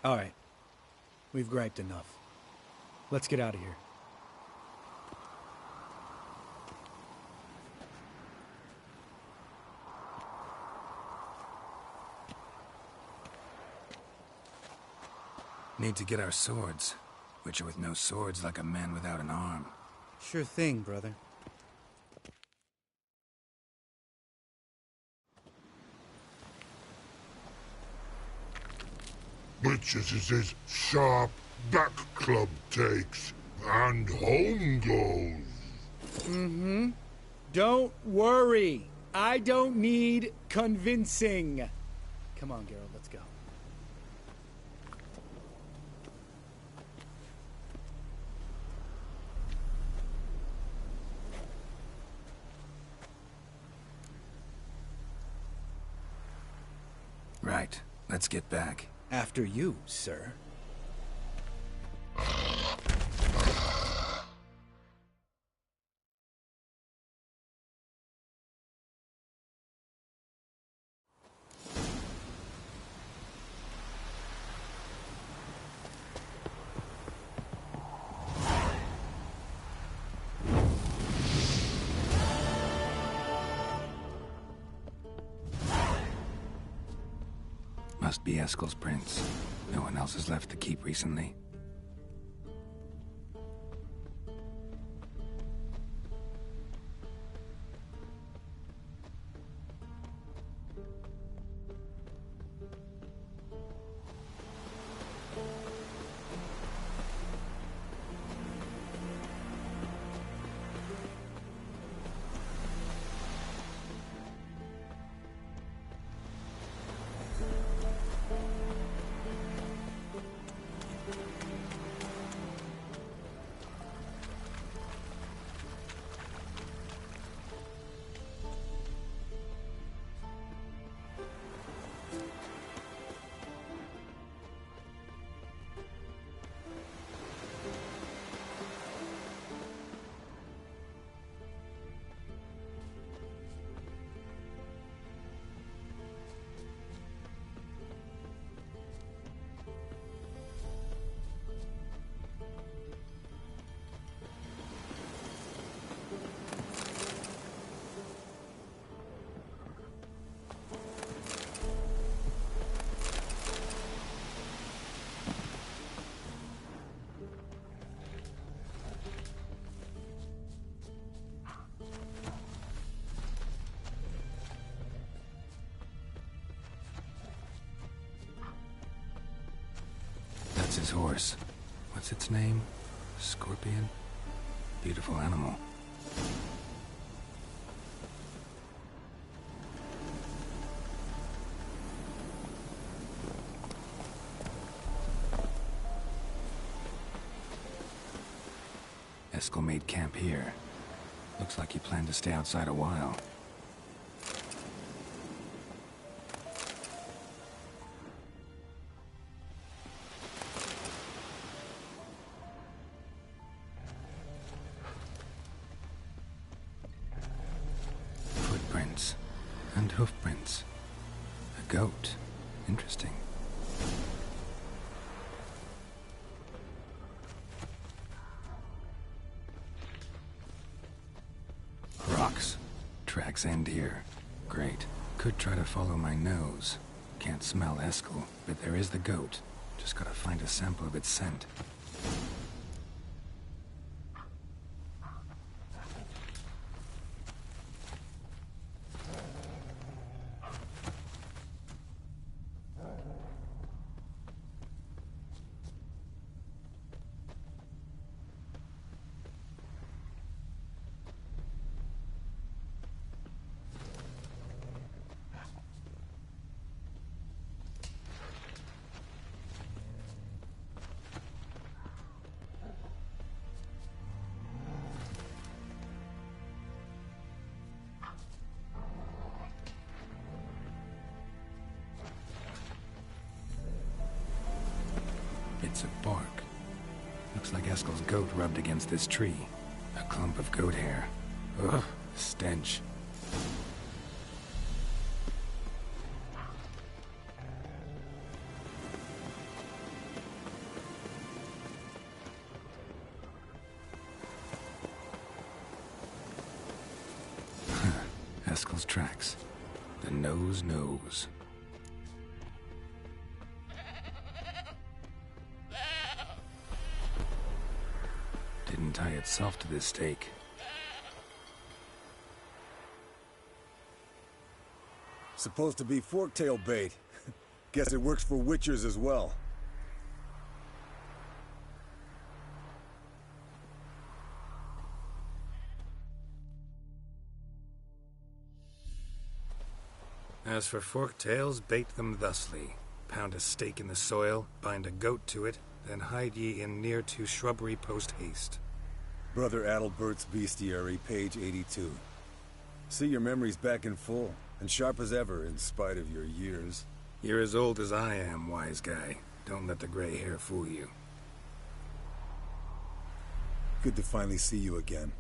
All right. We've griped enough. Let's get out of here. Need to get our swords. Witcher with no swords like a man without an arm. Sure thing, brother. Witches is his sharp back club takes, and home goes. Mm-hmm. Don't worry. I don't need convincing. Come on, Geralt, let's go. Right. Let's get back. After you, sir. Must be Eskel's prince. No one else has left the keep recently. his horse. What's its name? Scorpion? Beautiful animal. Eskel made camp here. Looks like he planned to stay outside a while. Footprints and hoofprints. A goat. Interesting. Rocks. Tracks end here. Great. Could try to follow my nose. Can't smell Eskel, but there is the goat. Just gotta find a sample of its scent. Bits of bark. Looks like Eskel's goat rubbed against this tree. A clump of goat hair. Ugh, stench. Eskel's tracks. The nose knows. Didn't tie itself to this stake. Supposed to be forktail bait. Guess it works for witchers as well. As for forktails, bait them thusly. Pound a stake in the soil, bind a goat to it, then hide ye in near to shrubbery post haste. Brother Adalbert's Bestiary, page 82. See your memories back in full, and sharp as ever in spite of your years. You're as old as I am, wise guy. Don't let the gray hair fool you. Good to finally see you again.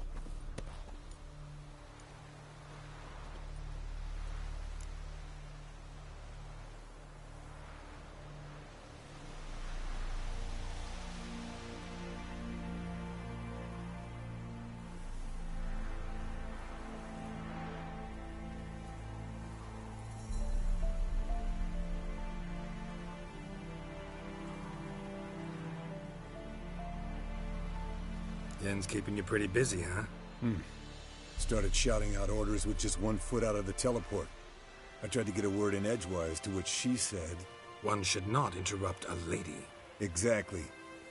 Yen's keeping you pretty busy, huh? Started shouting out orders with just 1 foot out of the teleport. I tried to get a word in edgewise to which she said... One should not interrupt a lady. Exactly.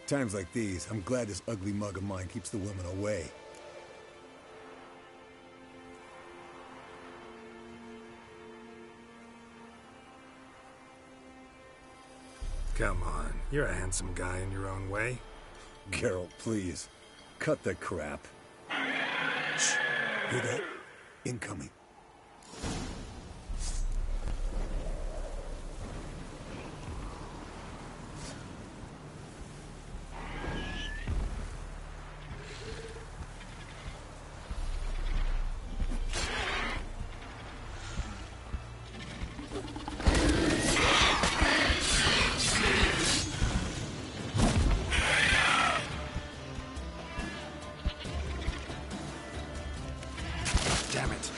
Times like these, I'm glad this ugly mug of mine keeps the women away. Come on, you're a handsome guy in your own way. Geralt, please. Cut the crap. Shh. Hear that? Incoming. Damn it.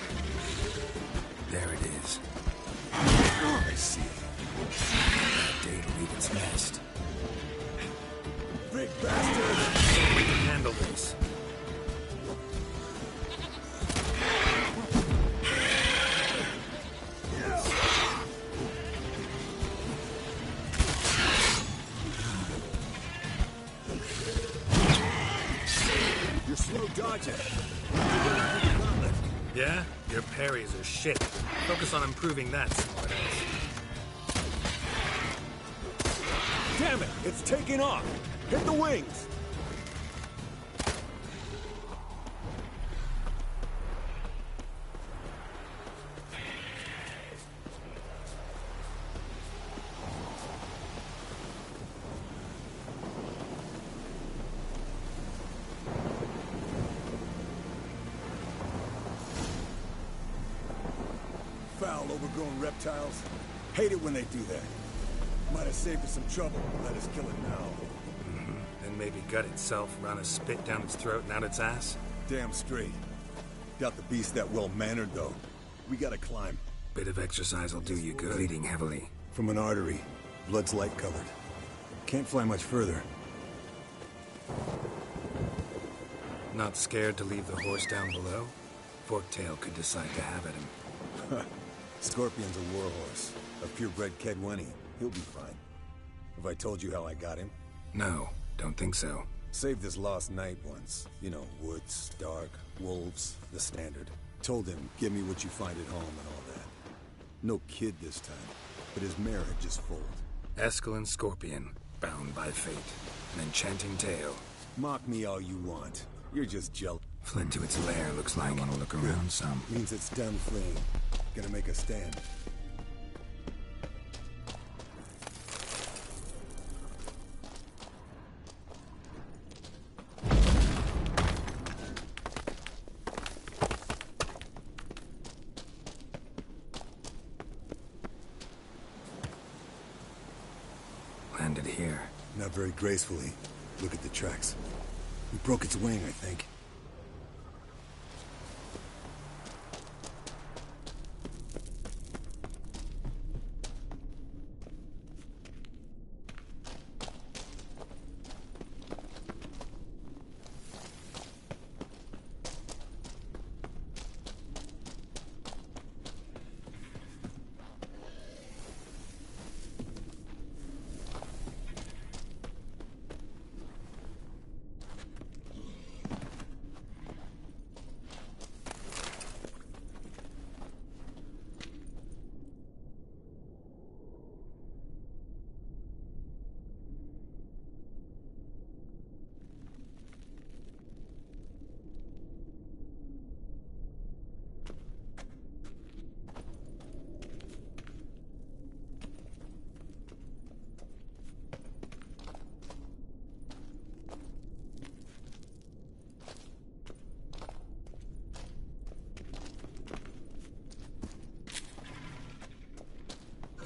There it is. I see. That day to leave its nest. Big bastard! We can handle this. slow dodging. Yeah? Your parries are shit. Focus on improving that, smartass. Damn it! It's taking off! Hit the wings! Foul, overgrown reptiles. Hate it when they do that. Might have saved us some trouble. Let us kill it now. Then maybe gut itself, run a spit down its throat and out its ass? Damn straight. Doubt the beast that well-mannered, though. We gotta climb. Bit of exercise will do you good. Bleeding heavily. From an artery. Blood's light-colored. Can't fly much further. Not scared to leave the horse down below? Forktail could decide to have at him. Scorpion's a warhorse. A purebred Kedwenny. He'll be fine. Have I told you how I got him? No, don't think so. Saved his lost night once. You know, woods, dark, wolves, the standard. Told him, give me what you find at home and all that. No kid this time, but his mare had just foaled. Eskel and Scorpion, bound by fate. An enchanting tale. Mock me all you want. You're just jealous. Fled to its lair, looks like. I want to look around some. Means it's done fleeing. Gonna make a stand. Landed here. Not very gracefully. Look at the tracks. We broke its wing, I think.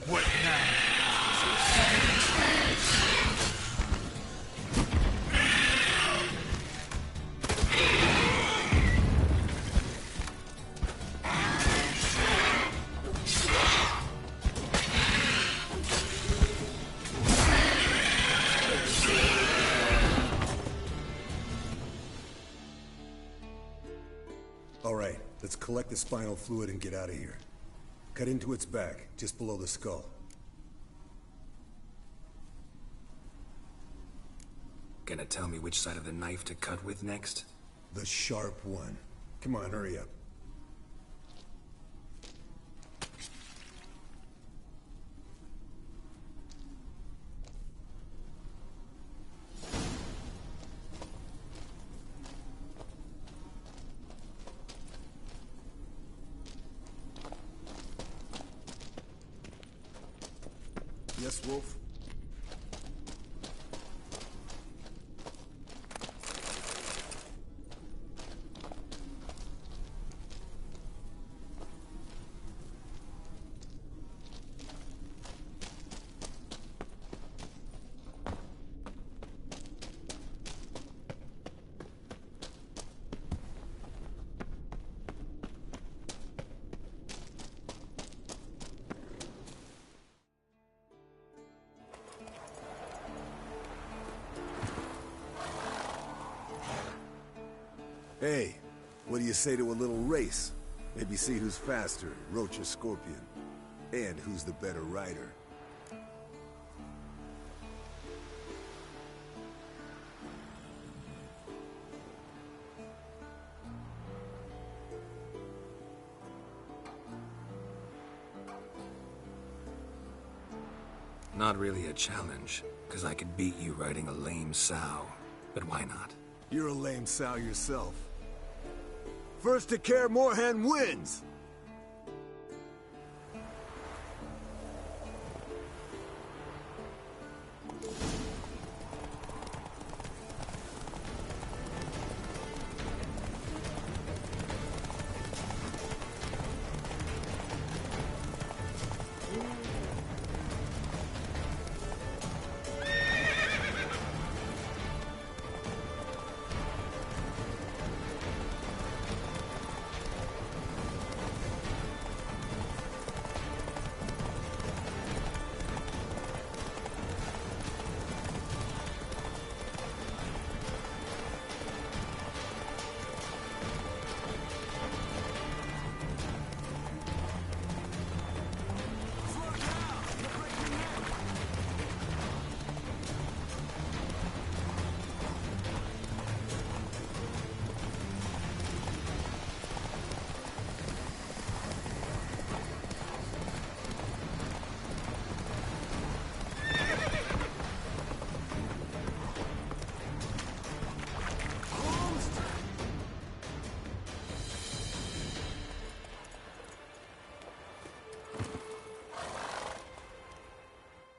What now? All right, let's collect the spinal fluid and get out of here. Cut into its back, just below the skull. Gonna tell me which side of the knife to cut with next? The sharp one. Come on, hurry up. Yes, Wolf? Hey, what do you say to a little race? Maybe see who's faster, Roach or Scorpion. And who's the better rider. Not really a challenge, because I could beat you riding a lame sow. But why not? You're a lame sow yourself. First to Kaer Morhen wins!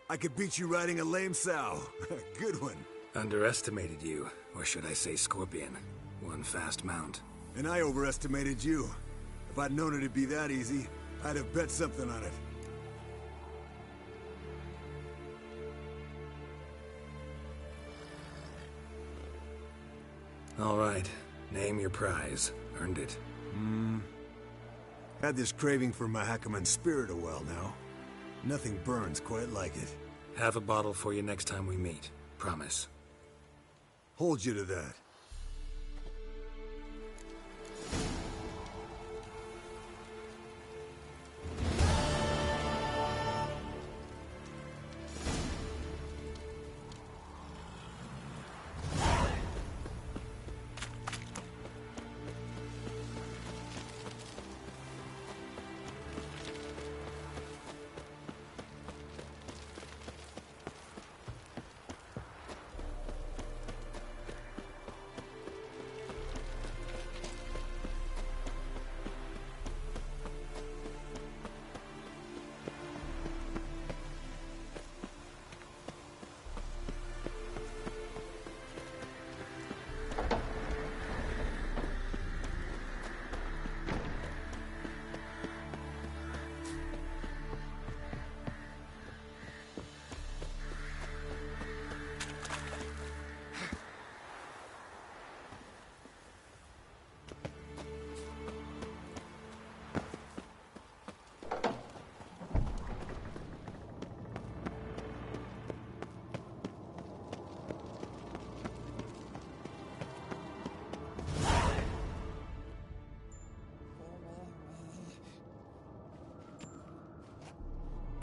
I could beat you riding a lame sow. Good one. Underestimated you, or should I say scorpion. One fast mount. And I overestimated you. If I'd known it'd be that easy, I'd have bet something on it. All right. Name your prize. Earned it. Had this craving for Mahakaman spirit a while now. Nothing burns quite like it. Have a bottle for you next time we meet. Promise. Hold you to that.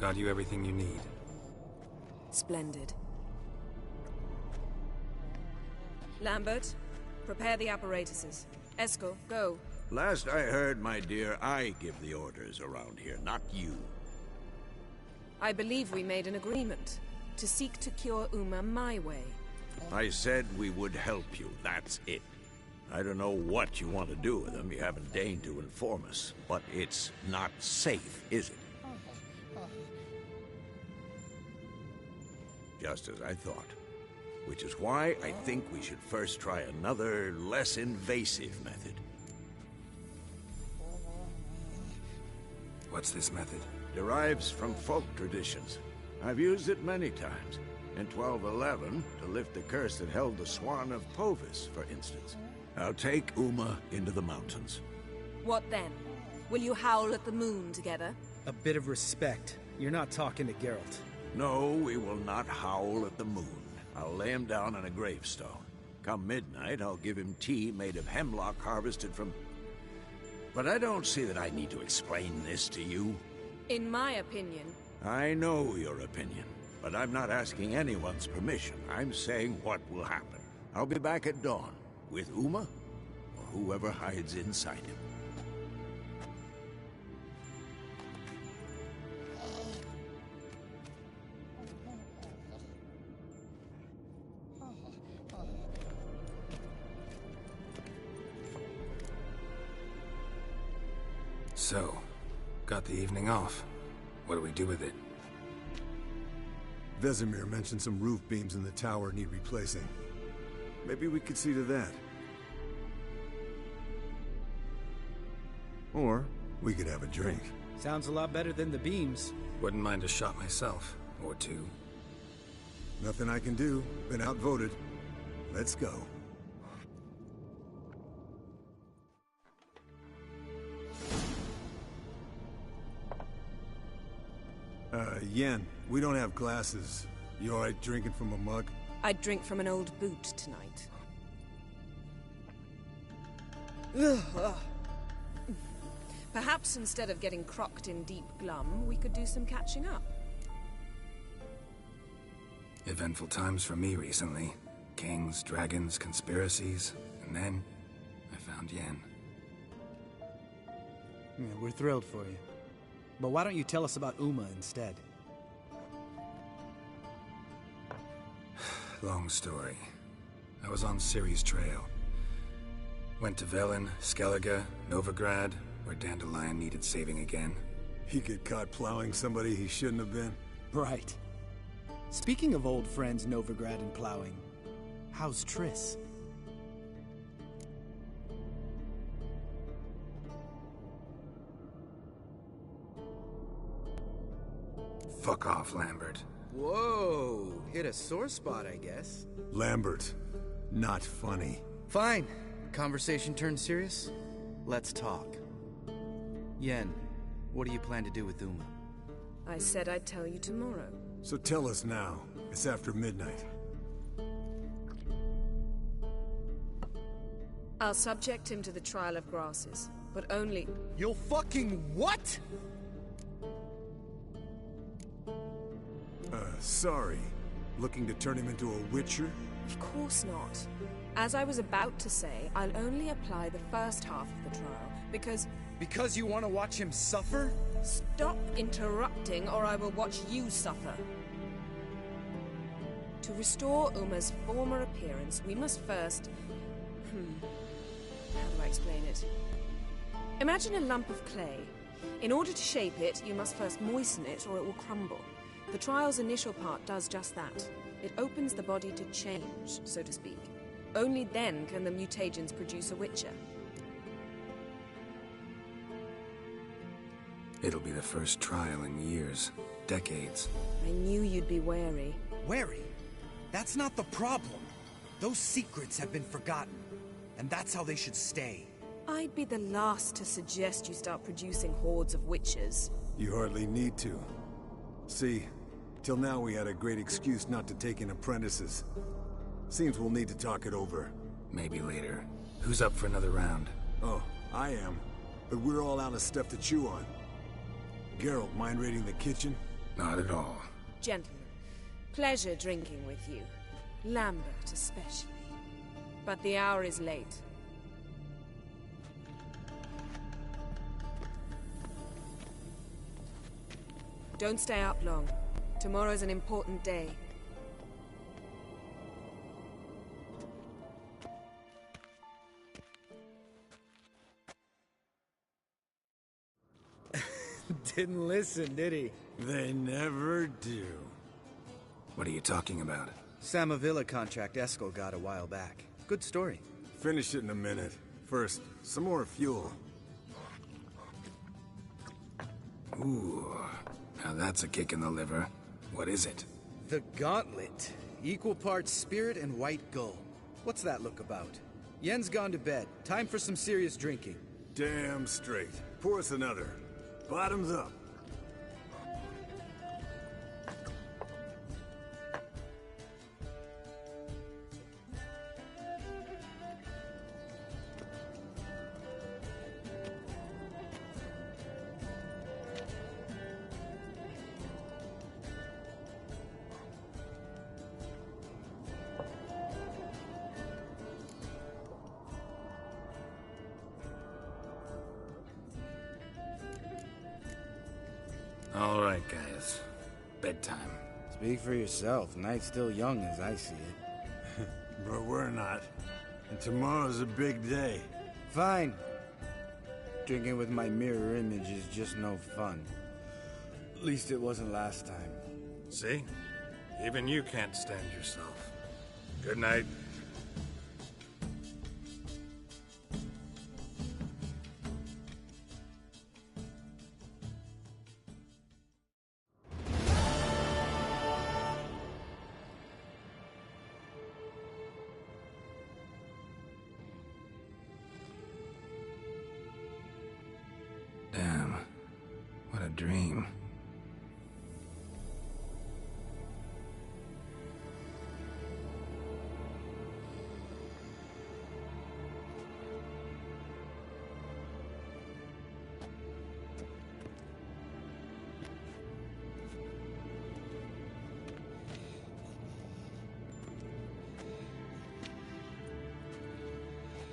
Got you everything you need. Splendid. Lambert, prepare the apparatuses. Eskel, go. Last I heard, my dear, I give the orders around here, not you. I believe we made an agreement to seek to cure Uma my way. I said we would help you, that's it. I don't know what you want to do with them, you haven't deigned to inform us. But it's not safe, is it? Just as I thought. Which is why I think we should first try another, less invasive method. What's this method? Derives from folk traditions. I've used it many times. In 1211, to lift the curse that held the Swan of Povis, for instance. I'll take Uma into the mountains. What then? Will you howl at the moon together? A bit of respect. You're not talking to Geralt. No, we will not howl at the moon. I'll lay him down on a gravestone. Come midnight, I'll give him tea made of hemlock harvested from... But I don't see that I need to explain this to you. In my opinion... I know your opinion, but I'm not asking anyone's permission. I'm saying what will happen. I'll be back at dawn, with Uma, or whoever hides inside him. So, got the evening off. What do we do with it? Vesemir mentioned some roof beams in the tower need replacing. Maybe we could see to that. Or we could have a drink. Sounds a lot better than the beams. Wouldn't mind a shot myself, or two. Nothing I can do. Been outvoted. Let's go. Yen, we don't have glasses. You alright drinking from a mug? I'd drink from an old boot tonight. Perhaps instead of getting crocked in deep glum, we could do some catching up. Eventful times for me recently. Kings, dragons, conspiracies, and then I found Yen. Yeah, we're thrilled for you. But why don't you tell us about Uma instead? Long story. I was on Ciri's trail. Went to Velen, Skellige, Novigrad, where Dandelion needed saving again. He get caught plowing somebody he shouldn't have been? Right. Speaking of old friends Novigrad and plowing, how's Triss? Fuck off, Lambert. Whoa, hit a sore spot, I guess. Lambert, not funny. Fine. Conversation turned serious? Let's talk. Yen, what do you plan to do with Uma? I said I'd tell you tomorrow. So tell us now. It's after midnight. I'll subject him to the trial of grasses, but only... You'll fucking what? Sorry. Looking to turn him into a witcher? Of course not. As I was about to say, I'll only apply the first half of the trial, because... Because you want to watch him suffer? Stop interrupting, or I will watch you suffer. To restore Uma's former appearance, we must first... How do I explain it? Imagine a lump of clay. In order to shape it, you must first moisten it, or it will crumble. The trial's initial part does just that. It opens the body to change, so to speak. Only then can the mutagens produce a witcher. It'll be the first trial in years, decades. I knew you'd be wary. Wary? That's not the problem. Those secrets have been forgotten, and that's how they should stay. I'd be the last to suggest you start producing hordes of witches. You hardly need to. See, till now we had a great excuse not to take in apprentices. Seems we'll need to talk it over. Maybe later. Who's up for another round? Oh, I am. But we're all out of stuff to chew on. Geralt, mind raiding the kitchen? Not at all. Gentlemen, pleasure drinking with you. Lambert especially. But the hour is late. Don't stay up long. Tomorrow's an important day. Didn't listen, did he? They never do. What are you talking about? Samavilla contract Eskel got a while back. Good story. Finish it in a minute. First, some more fuel. Ooh, now that's a kick in the liver. What is it? The Gauntlet. Equal parts spirit and white gull. What's that look about? Yen's gone to bed. Time for some serious drinking. Damn straight. Pour us another. Bottoms up. All right, guys. Bedtime. Speak for yourself. Night's still young as I see it. But we're not. And tomorrow's a big day. Fine. Drinking with my mirror image is just no fun. At least it wasn't last time. See? Even you can't stand yourself. Good night. Damn. What a dream.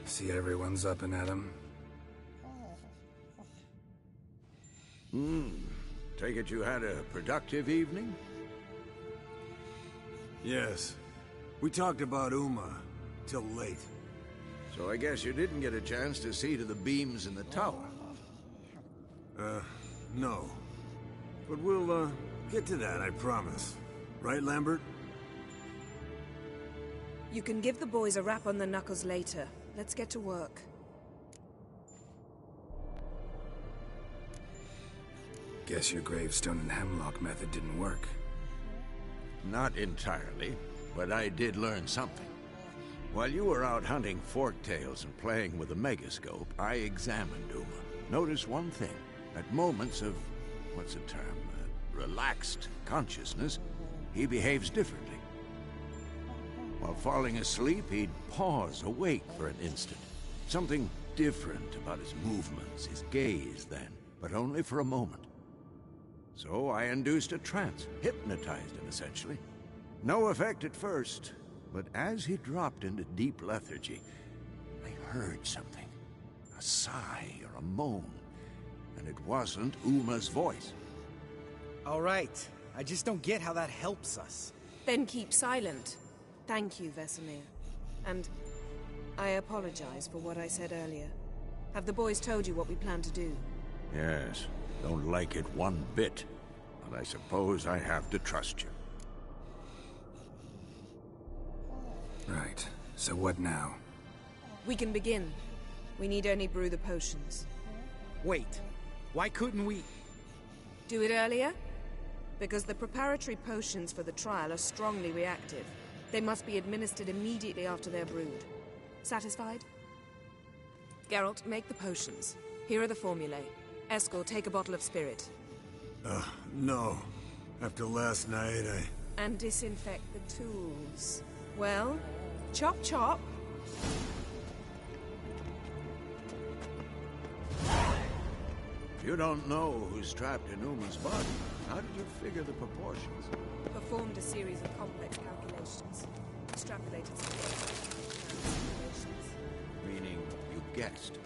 See everyone's up and at 'em. Take it you had a productive evening? Yes. We talked about Uma till late. So I guess you didn't get a chance to see to the beams in the tower. No. But we'll, get to that, I promise. Right, Lambert? You can give the boys a rap on the knuckles later. Let's get to work. Guess your gravestone and hemlock method didn't work. Not entirely, but I did learn something. While you were out hunting forktails and playing with a megascope, I examined Uma. Noticed one thing. At moments of, what's the term, relaxed consciousness, he behaves differently. While falling asleep, he'd pause, awake for an instant. Something different about his movements, his gaze then, but only for a moment. So I induced a trance, hypnotized him essentially. No effect at first, but as he dropped into deep lethargy, I heard something. A sigh or a moan, and it wasn't Uma's voice. All right. I just don't get how that helps us. Then keep silent. Thank you, Vesemir. And I apologize for what I said earlier. Have the boys told you what we plan to do? Yes, don't like it one bit, but I suppose I have to trust you. Right. So what now? We can begin. We need only brew the potions. Wait. Why couldn't we... Do it earlier? Because the preparatory potions for the trial are strongly reactive. They must be administered immediately after they're brewed. Satisfied? Geralt, make the potions. Here are the formulae. Eskel, take a bottle of spirit. No. After last night, And disinfect the tools. Well, chop chop. You don't know who's trapped in Uma's body. How did you figure the proportions? Performed a series of complex calculations. Extrapolated some calculations. Meaning you guessed.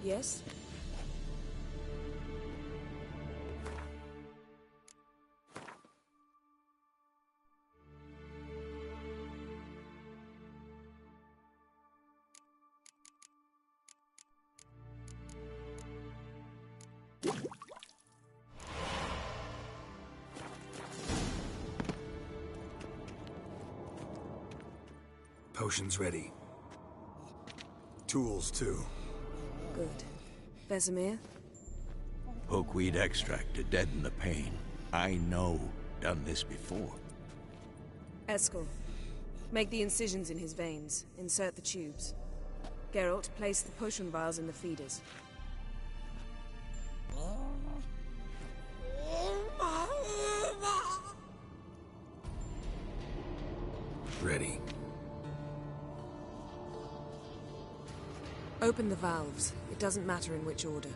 Yes? Potions ready. tools too. Good. Vesemir? Hookweed extract to deaden the pain. I know. Done this before. Eskel, make the incisions in his veins. Insert the tubes. Geralt, place the potion vials in the feeders. Ready. Open the valves. It doesn't matter in which order.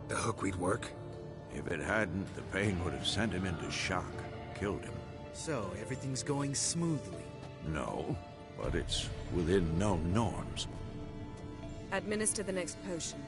The hookweed work? If it hadn't, the pain would have sent him into shock, killed him. So, everything's going smoothly? No, but it's within known norms. Administer the next potion.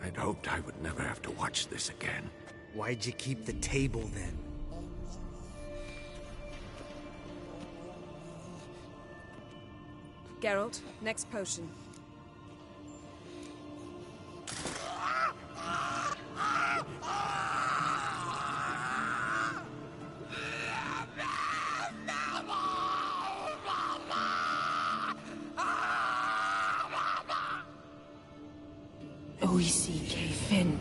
I'd hoped I would never have to watch this again. Why'd you keep the table then? Geralt, next potion. OECK Finn.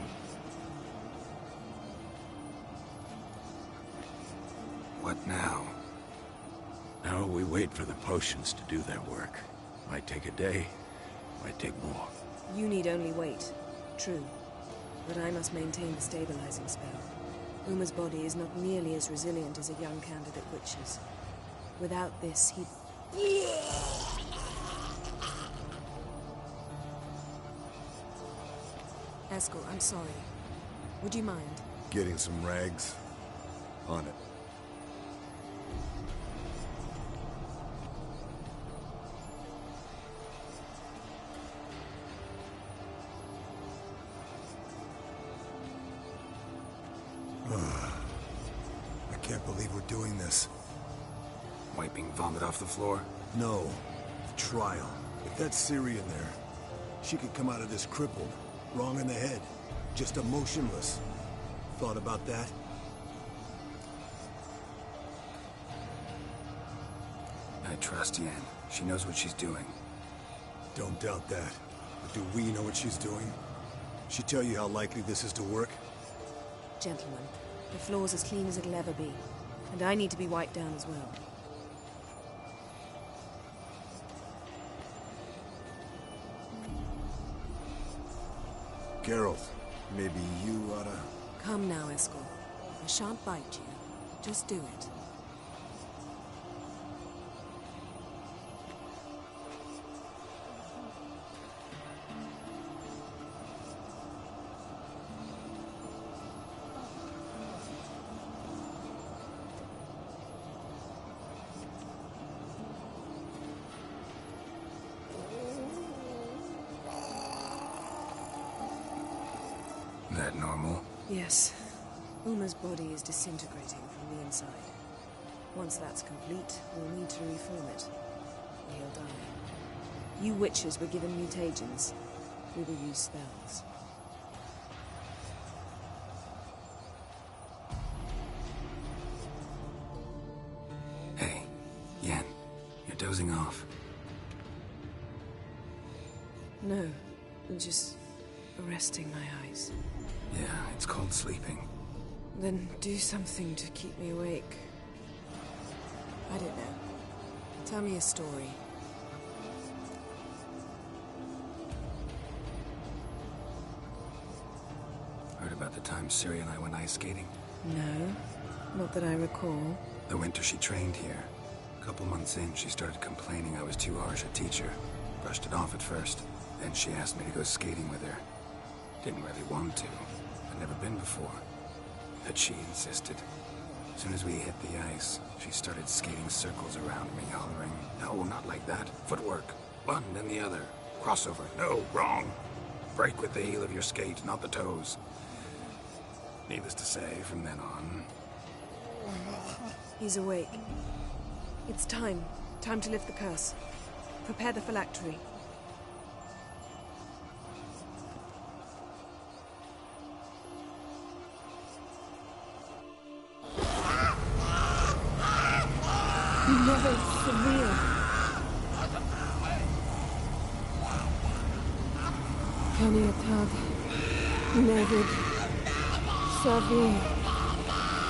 What now? Now we wait for the potions to do their work. Might take a day, might take more. You need only wait. True. But I must maintain the stabilizing spell. Uma's body is not nearly as resilient as a young candidate witch's. Without this, he'd... Eskel, I'm sorry. Would you mind? Getting some rags? On it. I can't believe we're doing this. Wiping vomit off the floor? No. The trial. If that's Ciri in there, she could come out of this crippled. Wrong in the head. Just emotionless. Thought about that? I trust Yen. She knows what she's doing. Don't doubt that. But do we know what she's doing? She tell you how likely this is to work? Gentlemen, the floor's as clean as it'll ever be. And I need to be wiped down as well. Geralt, maybe you oughta... Come now, Eskel. I shan't bite you. Just do it. That normal? Yes. Uma's body is disintegrating from the inside. Once that's complete, we'll need to reform it. Or he'll die. You witches were given mutagens. We will use spells. Hey, Yen, you're dozing off. No, I'm just resting my eyes. Yeah, it's called sleeping. Then do something to keep me awake. I don't know. Tell me a story. Heard about the time Ciri and I went ice skating? No, not that I recall. The winter she trained here. A couple months in, she started complaining I was too harsh a teacher. Brushed it off at first. Then she asked me to go skating with her. Didn't really want to. I'd never been before. But she insisted. As soon as we hit the ice, she started skating circles around me, hollering, "No, not like that. Footwork." One, then the other. Crossover. No, wrong. Break with the heel of your skate, not the toes. Needless to say, from then on... He's awake. It's time. Time to lift the curse. Prepare the phylactery. Never severe. Caniatad. Nevid. Severe.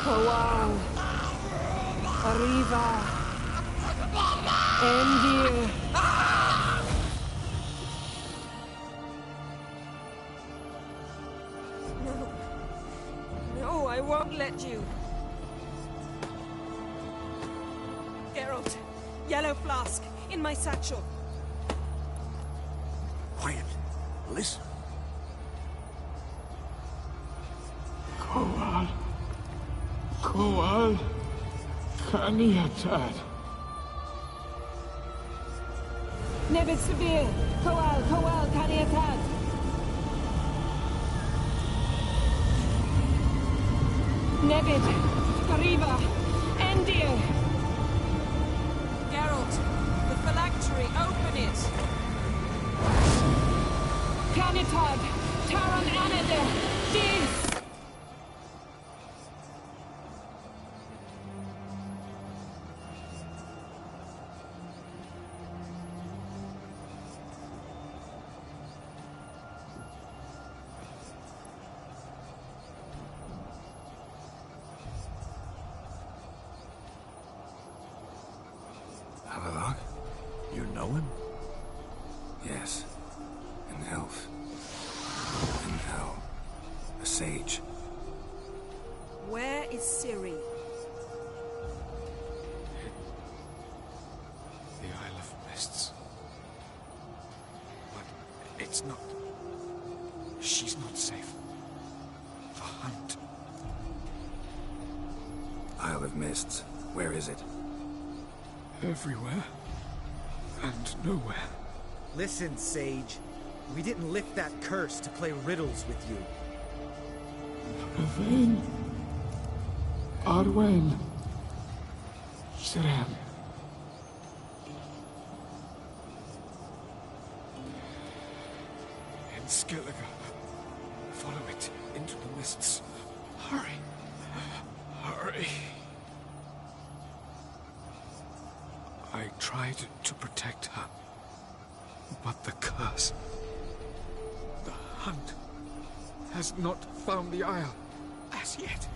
Kowal. Arriva. Endir. No. No, I won't let you. Geralt, yellow flask, in my satchel. Quiet. Listen. Kowal. Kowal. Caniatad. Nevid severe. Kowal. Kowal. Caniatad. Nevid. Arriva. Endir. Geralt, the phylactery, open it! Canitad, Taran Anade, Dis! Havelock? You know him? Yes. An elf. In hell. A sage. Where is Ciri? The Isle of Mists. But it's not... She's not safe. The hunt. Isle of Mists. Where is it? Everywhere. And nowhere. Listen, Sage. We didn't lift that curse to play riddles with you. Yvain. Arwen. Siran. In Skellige. Follow it into the mists. Hurry. Hurry. I tried to protect her, but the curse, the hunt, has not found the Isle as yet.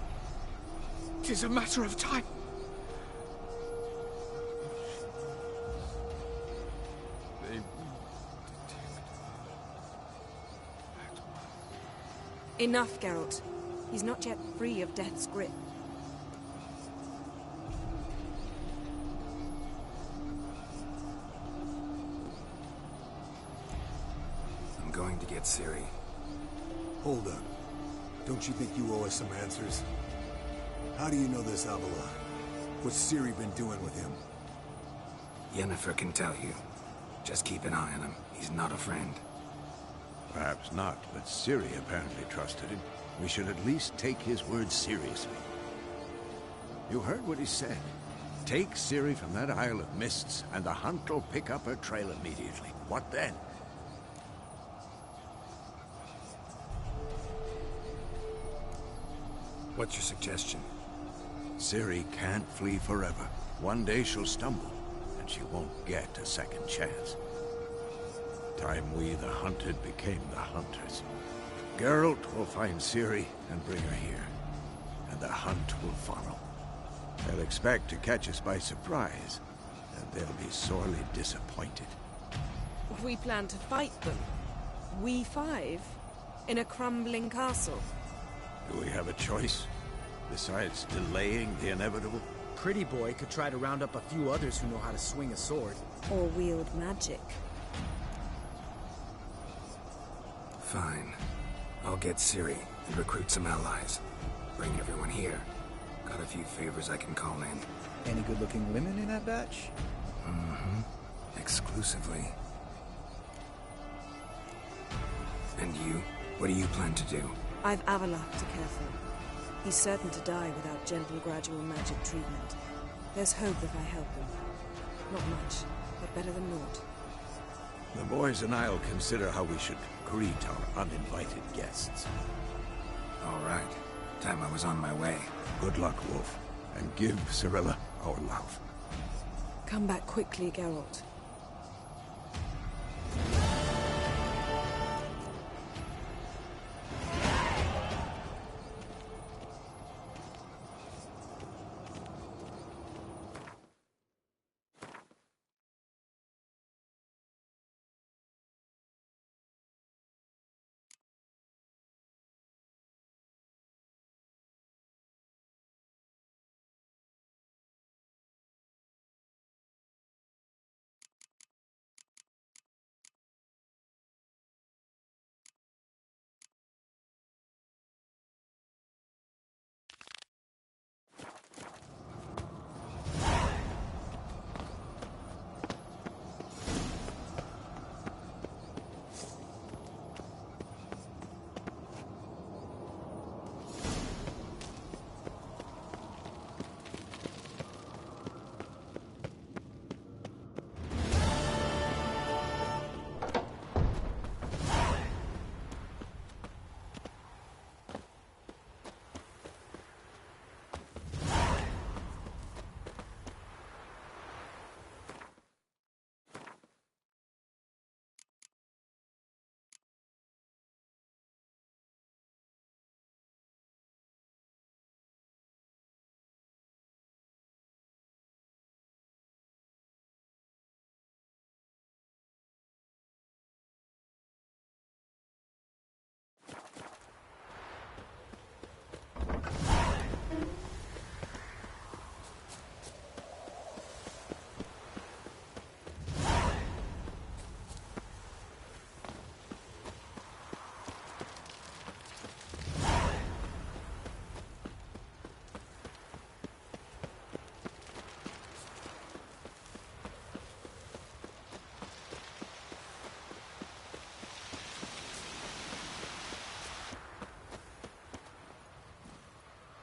It is a matter of time. They will detect her. Enough, Geralt. He's not yet free of death's grip. I'm going to get Ciri. Hold up. Don't you think you owe us some answers? How do you know this Avila? What's Ciri been doing with him? Yennefer can tell you. Just keep an eye on him. He's not a friend. Perhaps not, but Ciri apparently trusted him. We should at least take his words seriously. You heard what he said. Take Ciri from that Isle of Mists, and the hunt will pick up her trail immediately. What then? What's your suggestion? Ciri can't flee forever. One day she'll stumble, and she won't get a second chance. Time we, the hunted, became the hunters. Geralt will find Ciri and bring her here, and the hunt will follow. They'll expect to catch us by surprise, and they'll be sorely disappointed. We plan to fight them. We five? In a crumbling castle? Do we have a choice? Besides delaying the inevitable? Pretty Boy could try to round up a few others who know how to swing a sword. Or wield magic. Fine. I'll get Ciri and recruit some allies. Bring everyone here. Got a few favors I can call in. Any good-looking women in that batch? Mm-hmm. Exclusively. And you? What do you plan to do? I've Avalok to care for. He's certain to die without gentle, gradual magic treatment. There's hope if I help him. Not much, but better than naught. The boys and I'll consider how we should greet our uninvited guests. All right. Time I was on my way. Good luck, Wolf. And give Cirilla our love. Come back quickly, Geralt.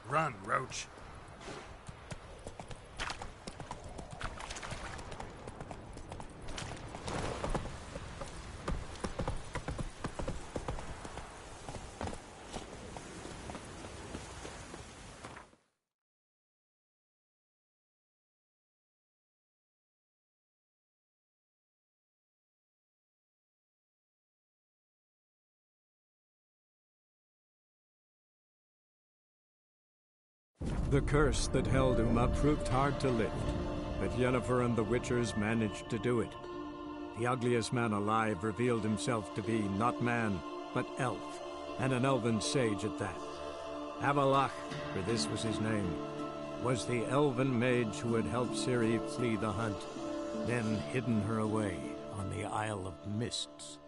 Run, Roach. The curse that held Uma proved hard to lift, but Yennefer and the Witchers managed to do it. The ugliest man alive revealed himself to be not man, but elf, and an elven sage at that. Avalok, for this was his name, was the elven mage who had helped Ciri flee the hunt, then hidden her away on the Isle of Mists.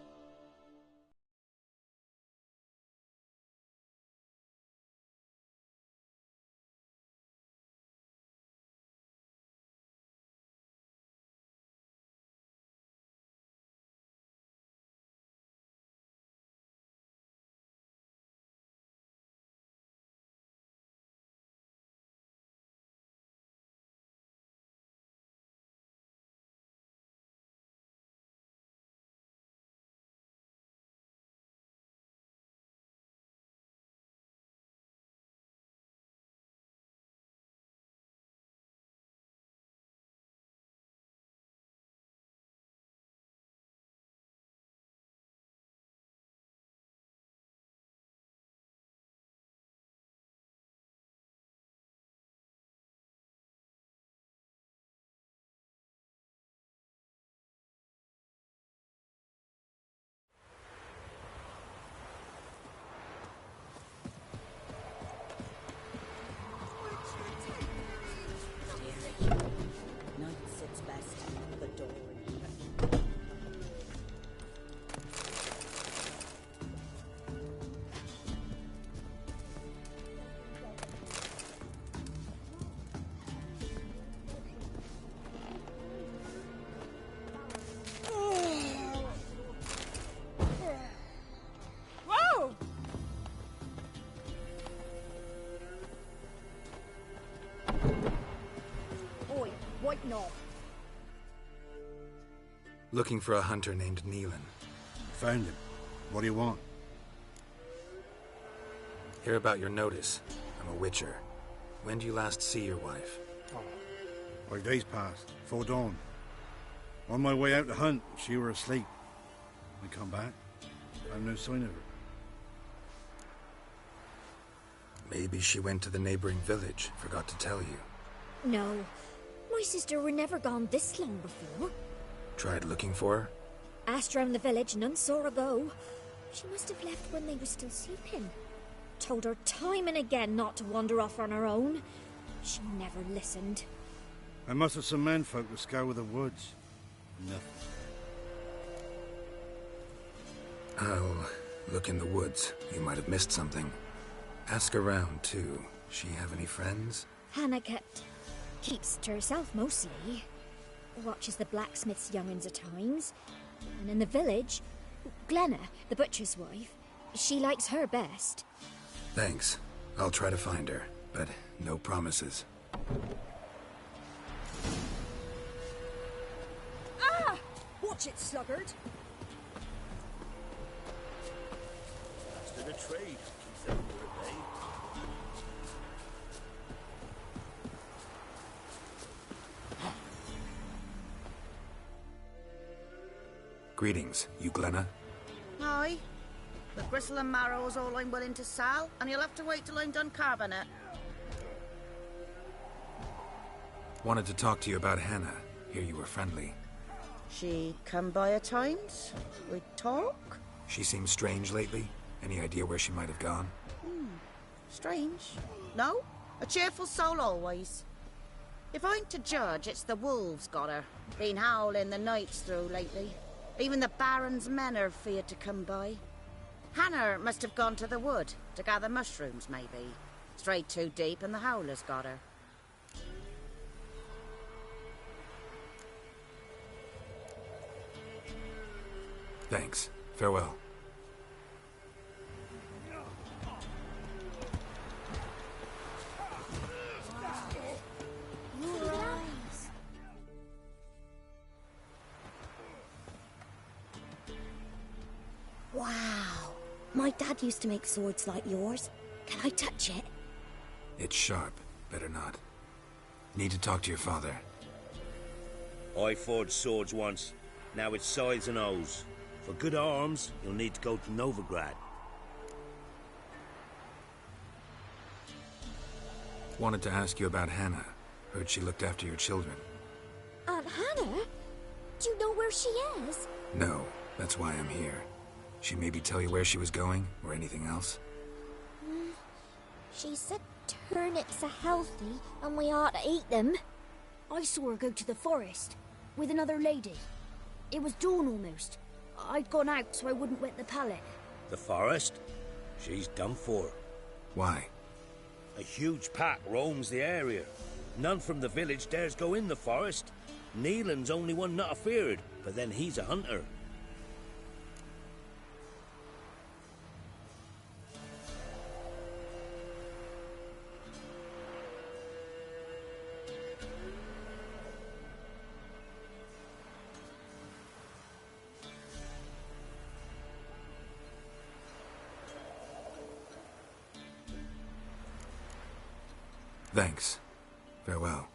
No. Looking for a hunter named Neelan. Found him. What do you want? Hear about your notice. I'm a witcher. When do you last see your wife? 5 days passed, 'fore dawn. On my way out to hunt, she were asleep. I come back, found no sign of her. Maybe she went to the neighboring village, forgot to tell you. No. My sister were never gone this long before. Tried looking for her? Asked round the village, none saw her go. She must have left when they were still sleeping. Told her time and again not to wander off on her own. She never listened. I mustered some menfolk to scour the woods. Nothing. I'll look in the woods. You might have missed something. Ask around, too. She have any friends? Hannah keeps to herself mostly. Watches the blacksmith's young'uns at times. And in the village, Glenna, the butcher's wife, she likes her best. Thanks. I'll try to find her, but no promises. Ah! Watch it, sluggard. That's to the trade. Keeps them under at bay. Greetings, you Glenna? Aye. The gristle and marrow is all I'm willing to sell, and you'll have to wait till I'm done carving it. Wanted to talk to you about Hannah. Hear you were friendly. She come by at times. We talk. She seems strange lately. Any idea where she might have gone? Strange. No? A cheerful soul always. If I'm to judge, it's the wolves got her. Been howling the nights through lately. Even the Baron's men are feared to come by. Hannah must have gone to the wood to gather mushrooms, maybe. Strayed too deep and the howlers got her. Thanks. Farewell. Wow. My dad used to make swords like yours. Can I touch it? It's sharp. Better not. Need to talk to your father. I forged swords once. Now it's scythes and hoes. For good arms, you'll need to go to Novigrad. Wanted to ask you about Hannah. Heard she looked after your children. Aunt Hannah? Do you know where she is? No, that's why I'm here. She maybe tell you where she was going, or anything else? She said turnips are healthy, and we ought to eat them. I saw her go to the forest with another lady. It was dawn almost. I'd gone out so I wouldn't wet the pallet. The forest? She's done for. Why? A huge pack roams the area. None from the village dares go in the forest. Neelan's only one not afeared, but then he's a hunter. Thanks. Farewell.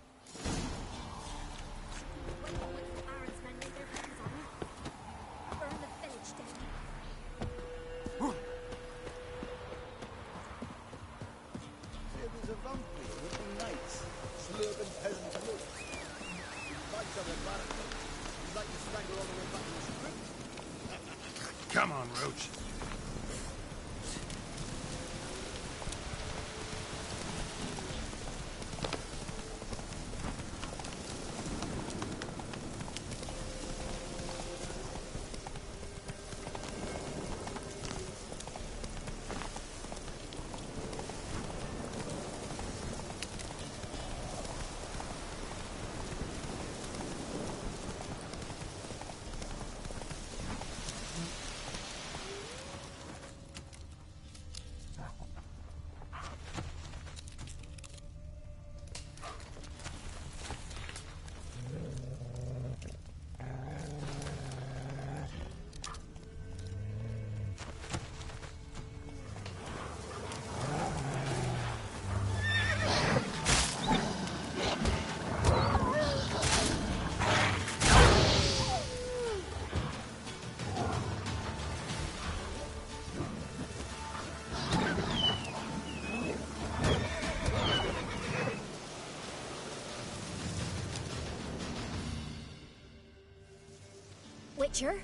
Come on, Roach. Witcher?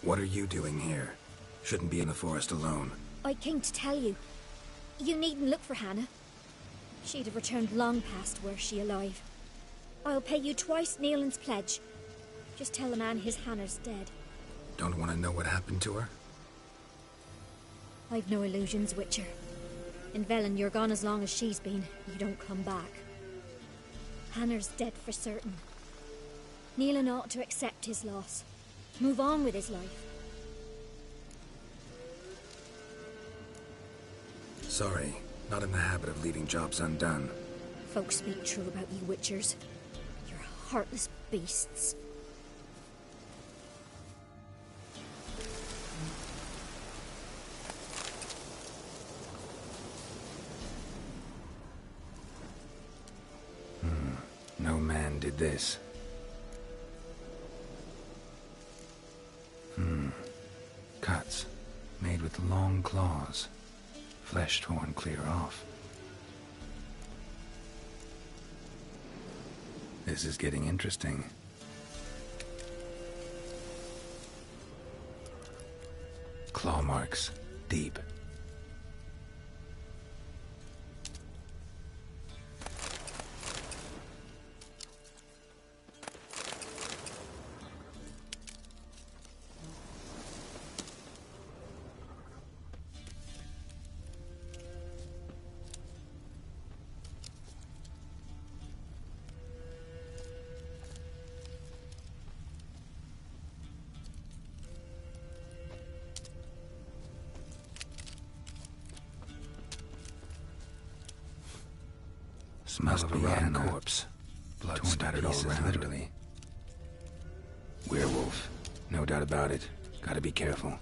What are you doing here? Shouldn't be in the forest alone. I came to tell you. You needn't look for Hannah. She'd have returned long past were she alive. I'll pay you twice Neelan's pledge. Just tell the man his Hannah's dead. Don't want to know what happened to her? I've no illusions, Witcher. In Velen, you're gone as long as she's been. You don't come back. Hannah's dead for certain. Neelan ought to accept his loss. Move on with his life. Sorry, not in the habit of leaving jobs undone. Folks speak true about you Witchers. You're heartless beasts. No man did this. Cuts. Made with long claws. Flesh torn clear off. This is getting interesting. Claw marks. Deep. Smell of a rotten corpse. Blood spattered all around, literally. Werewolf. No doubt about it. Gotta be careful.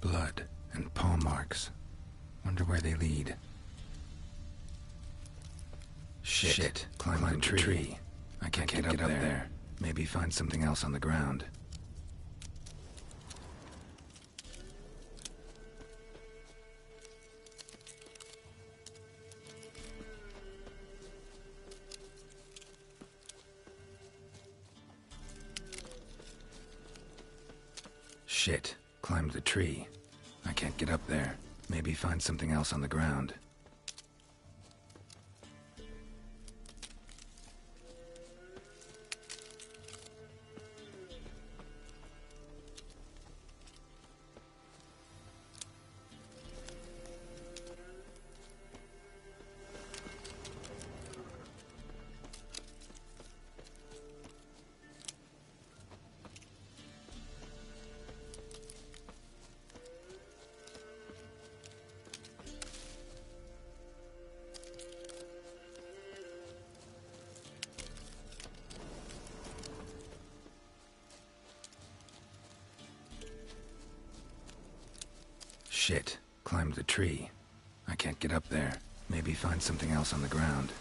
Blood and paw marks. Wonder where they lead. Shit. Climb the tree. I can't get up there. Maybe find something else on the ground. Shit. Climbed the tree. I can't get up there. Maybe find something else on the ground. Shit. Climbed the tree. I can't get up there. Maybe find something else on the ground.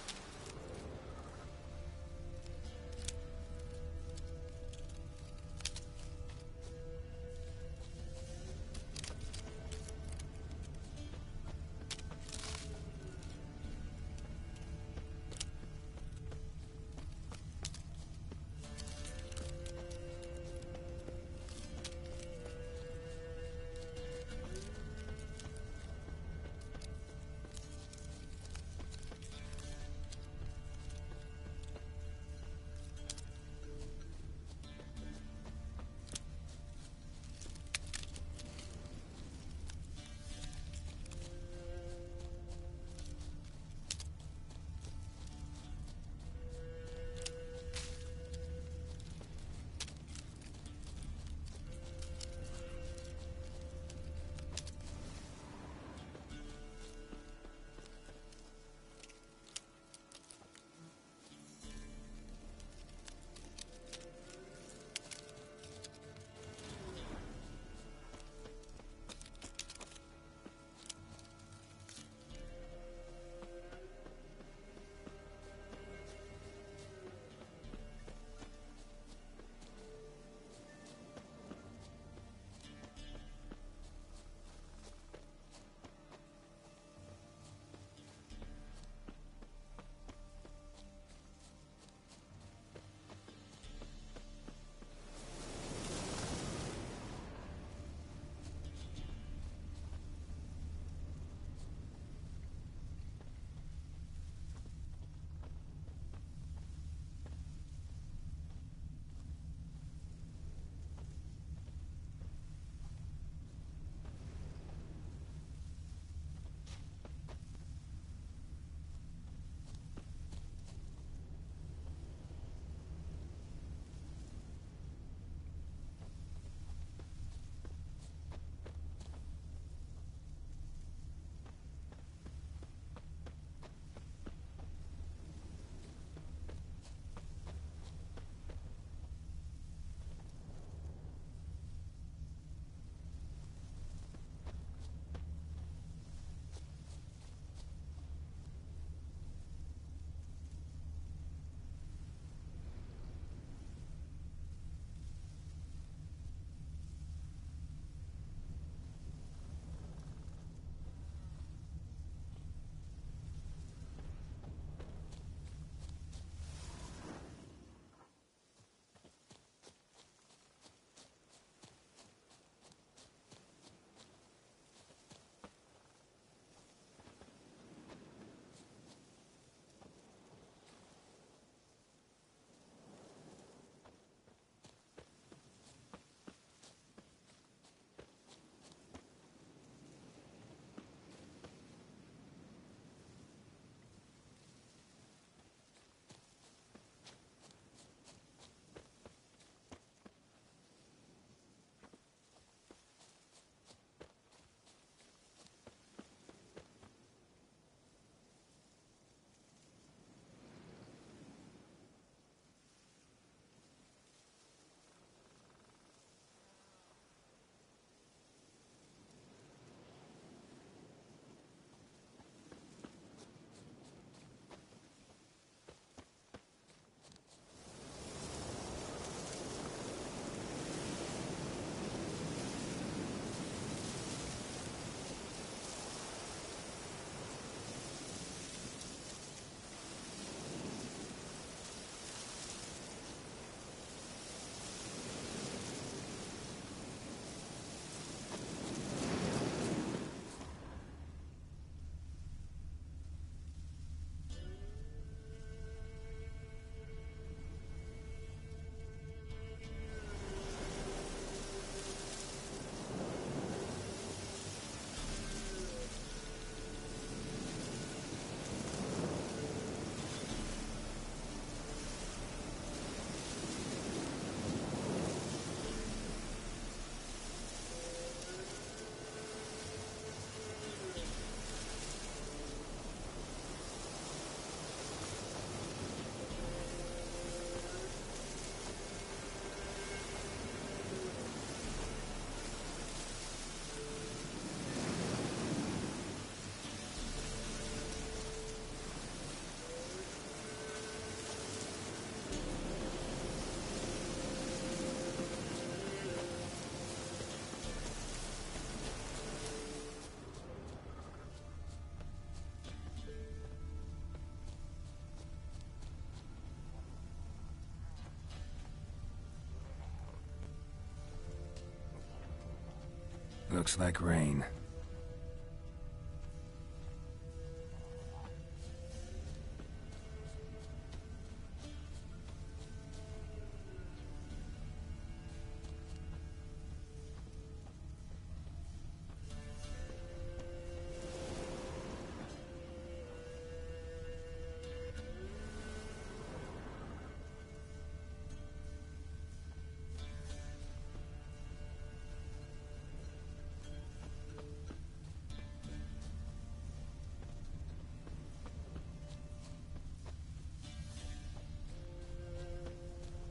Looks like rain.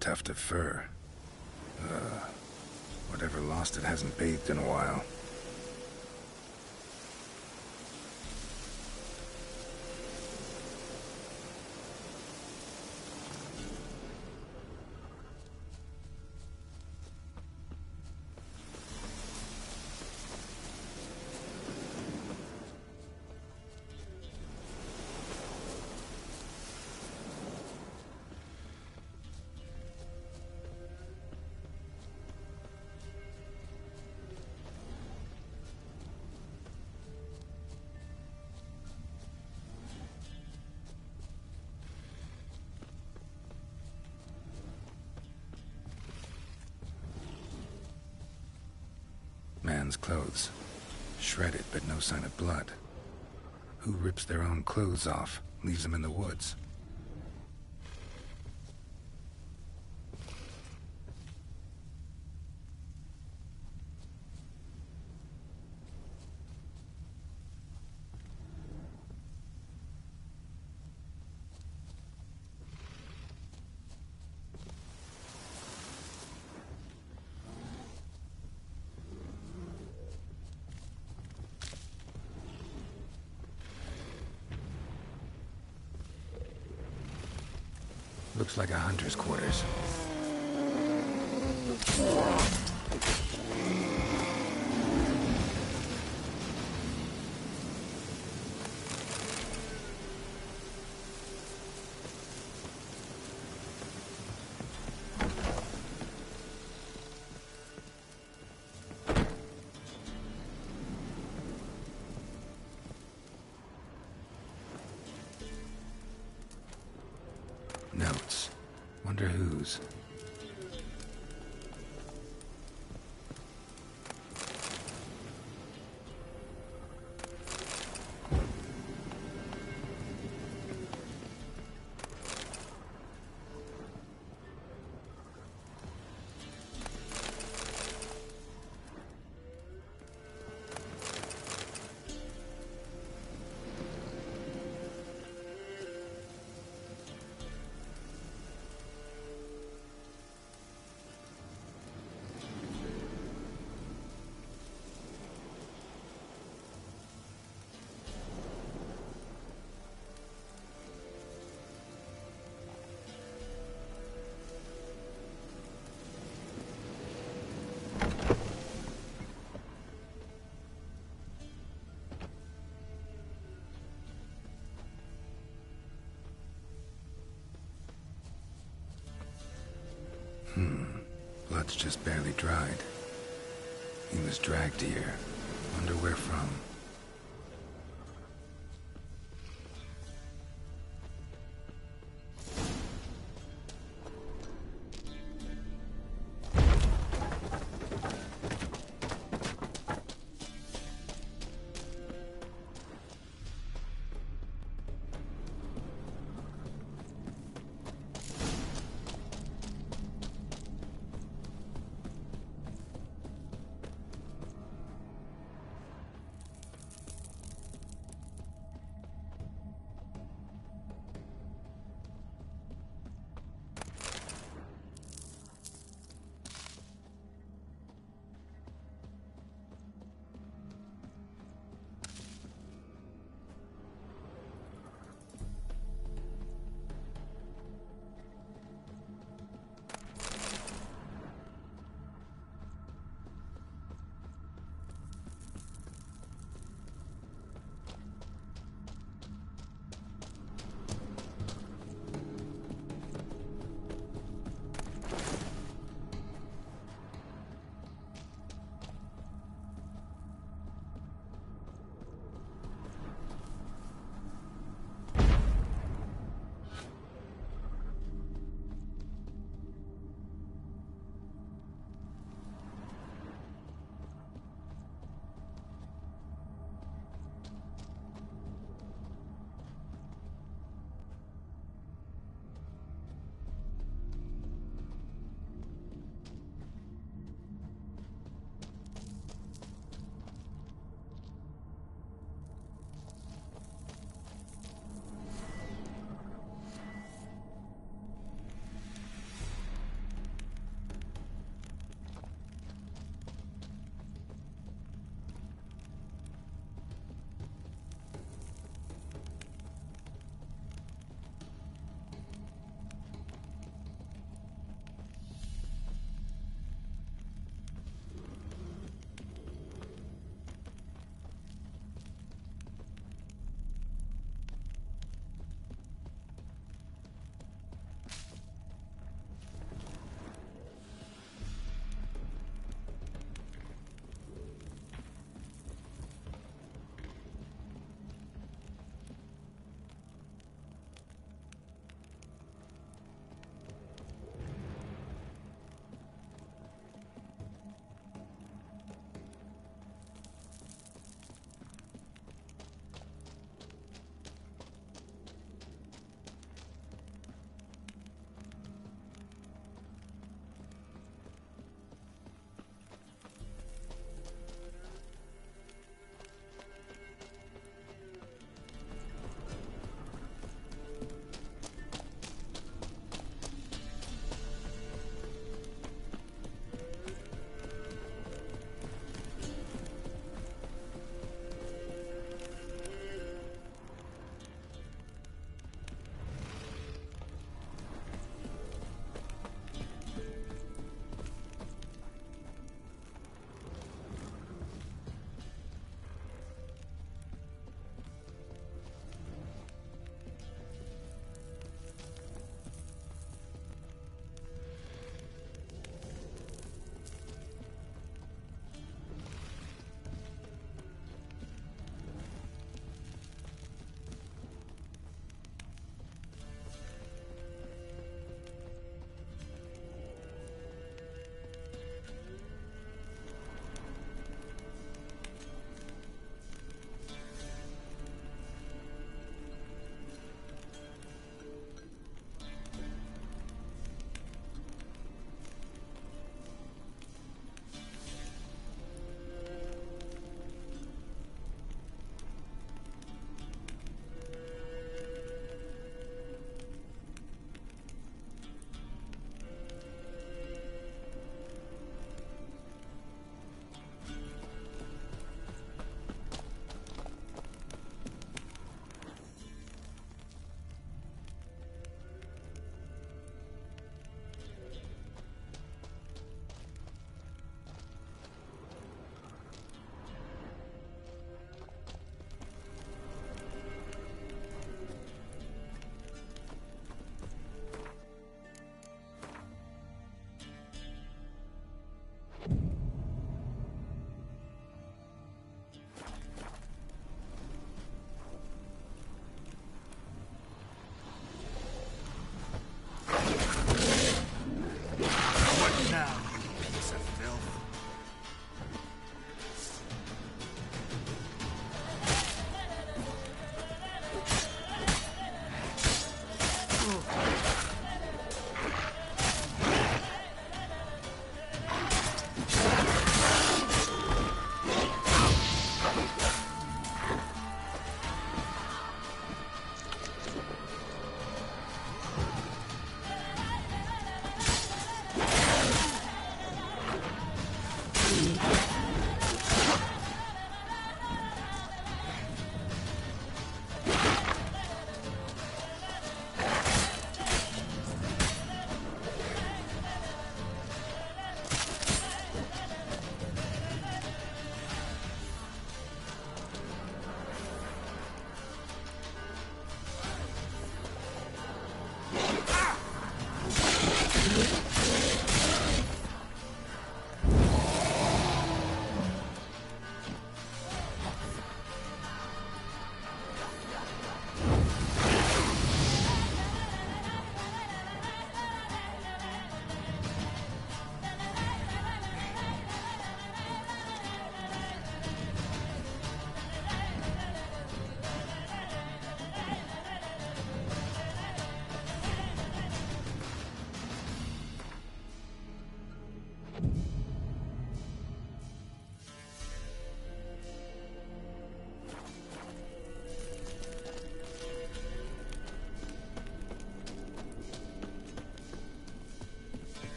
Tuft of fur. Whatever lost it hasn't bathed in a while. Man's clothes. Shredded, but no sign of blood. Who rips their own clothes off, leaves them in the woods? Looks like a hunter's quarters. Notes. Wonder whose. Blood's just barely dried. He was dragged here. Wonder where from.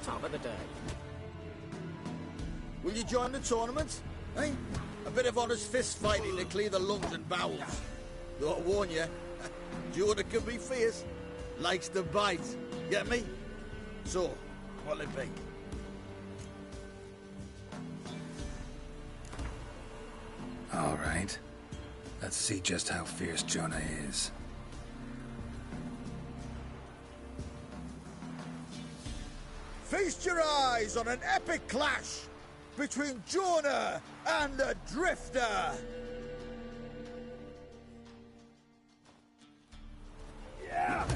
time of the day. Will you join the tournament? Eh? A bit of honest fist fighting to clear the lungs and bowels. Though I warn you, Jordan can be fierce. Likes to bite. Get me? So, what'll it be? All right. Let's see just how fierce Jonah is. Feast your eyes on an epic clash between Jonah and the Drifter! Yeah!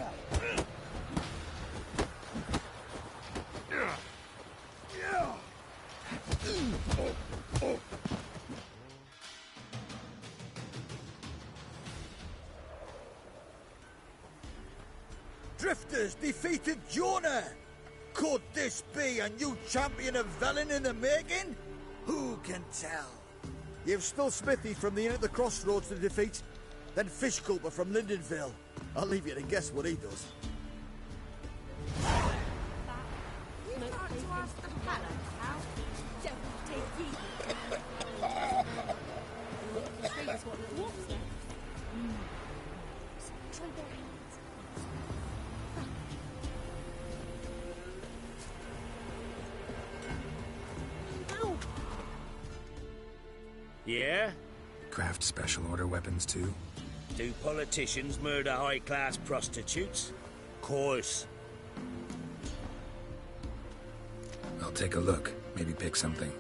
Drifters defeated Jonah! Could this be a new champion of Velen in the making? Who can tell? You've still Smithy from the Inn at the Crossroads to defeat, then Fishculper from Lindenville. I'll leave you to guess what he does. Yeah? Craft special order weapons too? Do politicians murder high-class prostitutes? Course. I'll take a look. Maybe pick something.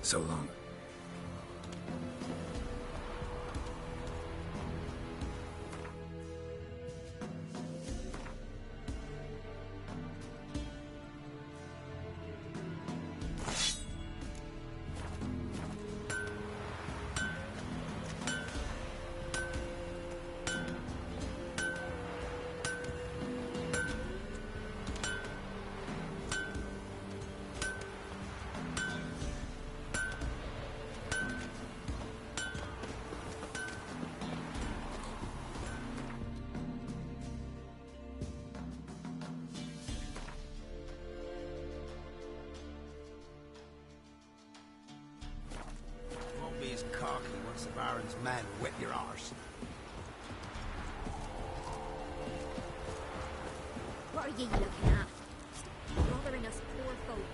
So long. Won't be as cocky once the Baron's men whip your arse. What are you looking at? Stop bothering us poor folk.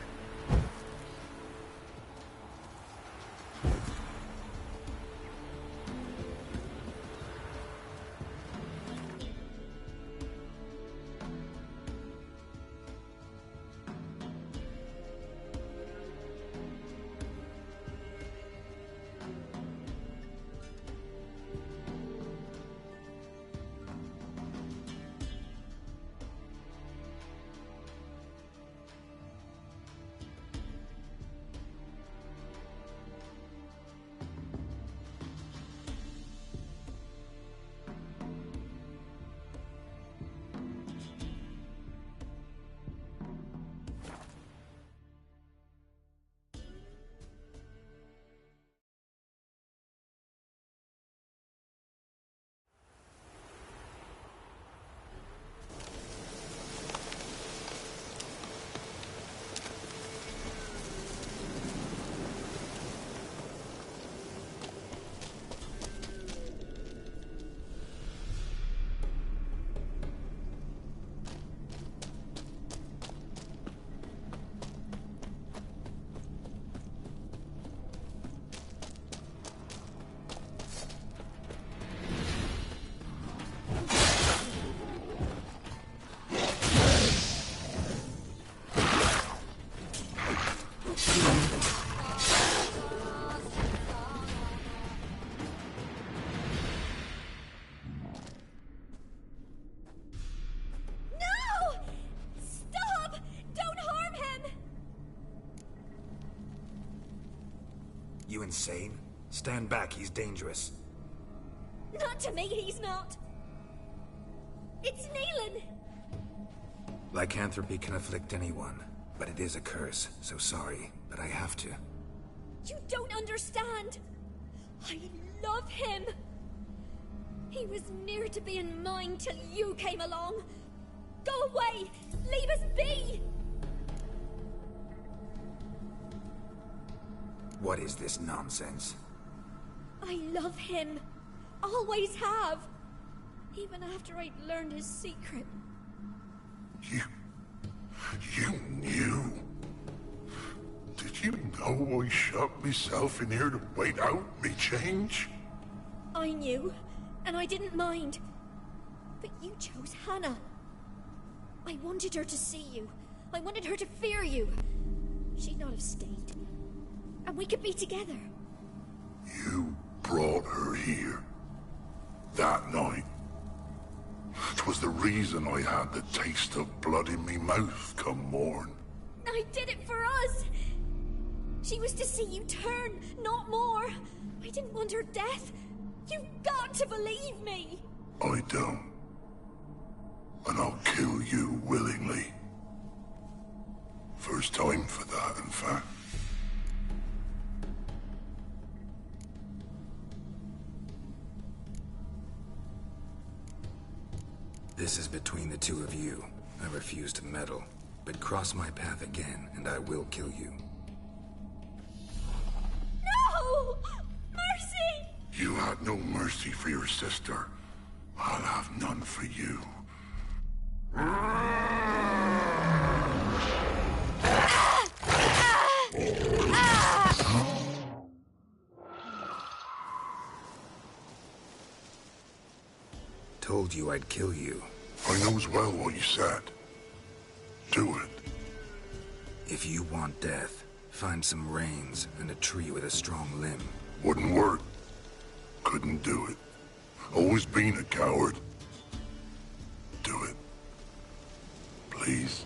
You insane? Stand back, he's dangerous. Not to me, he's not. It's Neelan. Lycanthropy can afflict anyone. But it is a curse, so sorry, but I have to. You don't understand. I love him. He was near to being mine till you came along. Go away! Leave us be! What is this nonsense? I love him. Always have. Even after I'd learned his secret. You knew? Did you know I shut myself in here to wait out me change? I knew, and I didn't mind. But you chose Hannah. I wanted her to see you. I wanted her to fear you. She'd not have stayed. And we could be together. You brought her here. That night. 'Twas the reason I had the taste of blood in me mouth come morn. I did it for us. She was to see you turn, not more. I didn't want her death. You've got to believe me. I don't. And I'll kill you willingly. First time for that, in fact. This is between the two of you. I refuse to meddle, but cross my path again, and I will kill you. No! Mercy! You had no mercy for your sister. I'll have none for you. Told you I'd kill you. I knows well what you said. Do it. If you want death, find some reins and a tree with a strong limb. Wouldn't work. Couldn't do it. Always been a coward. Do it. Please.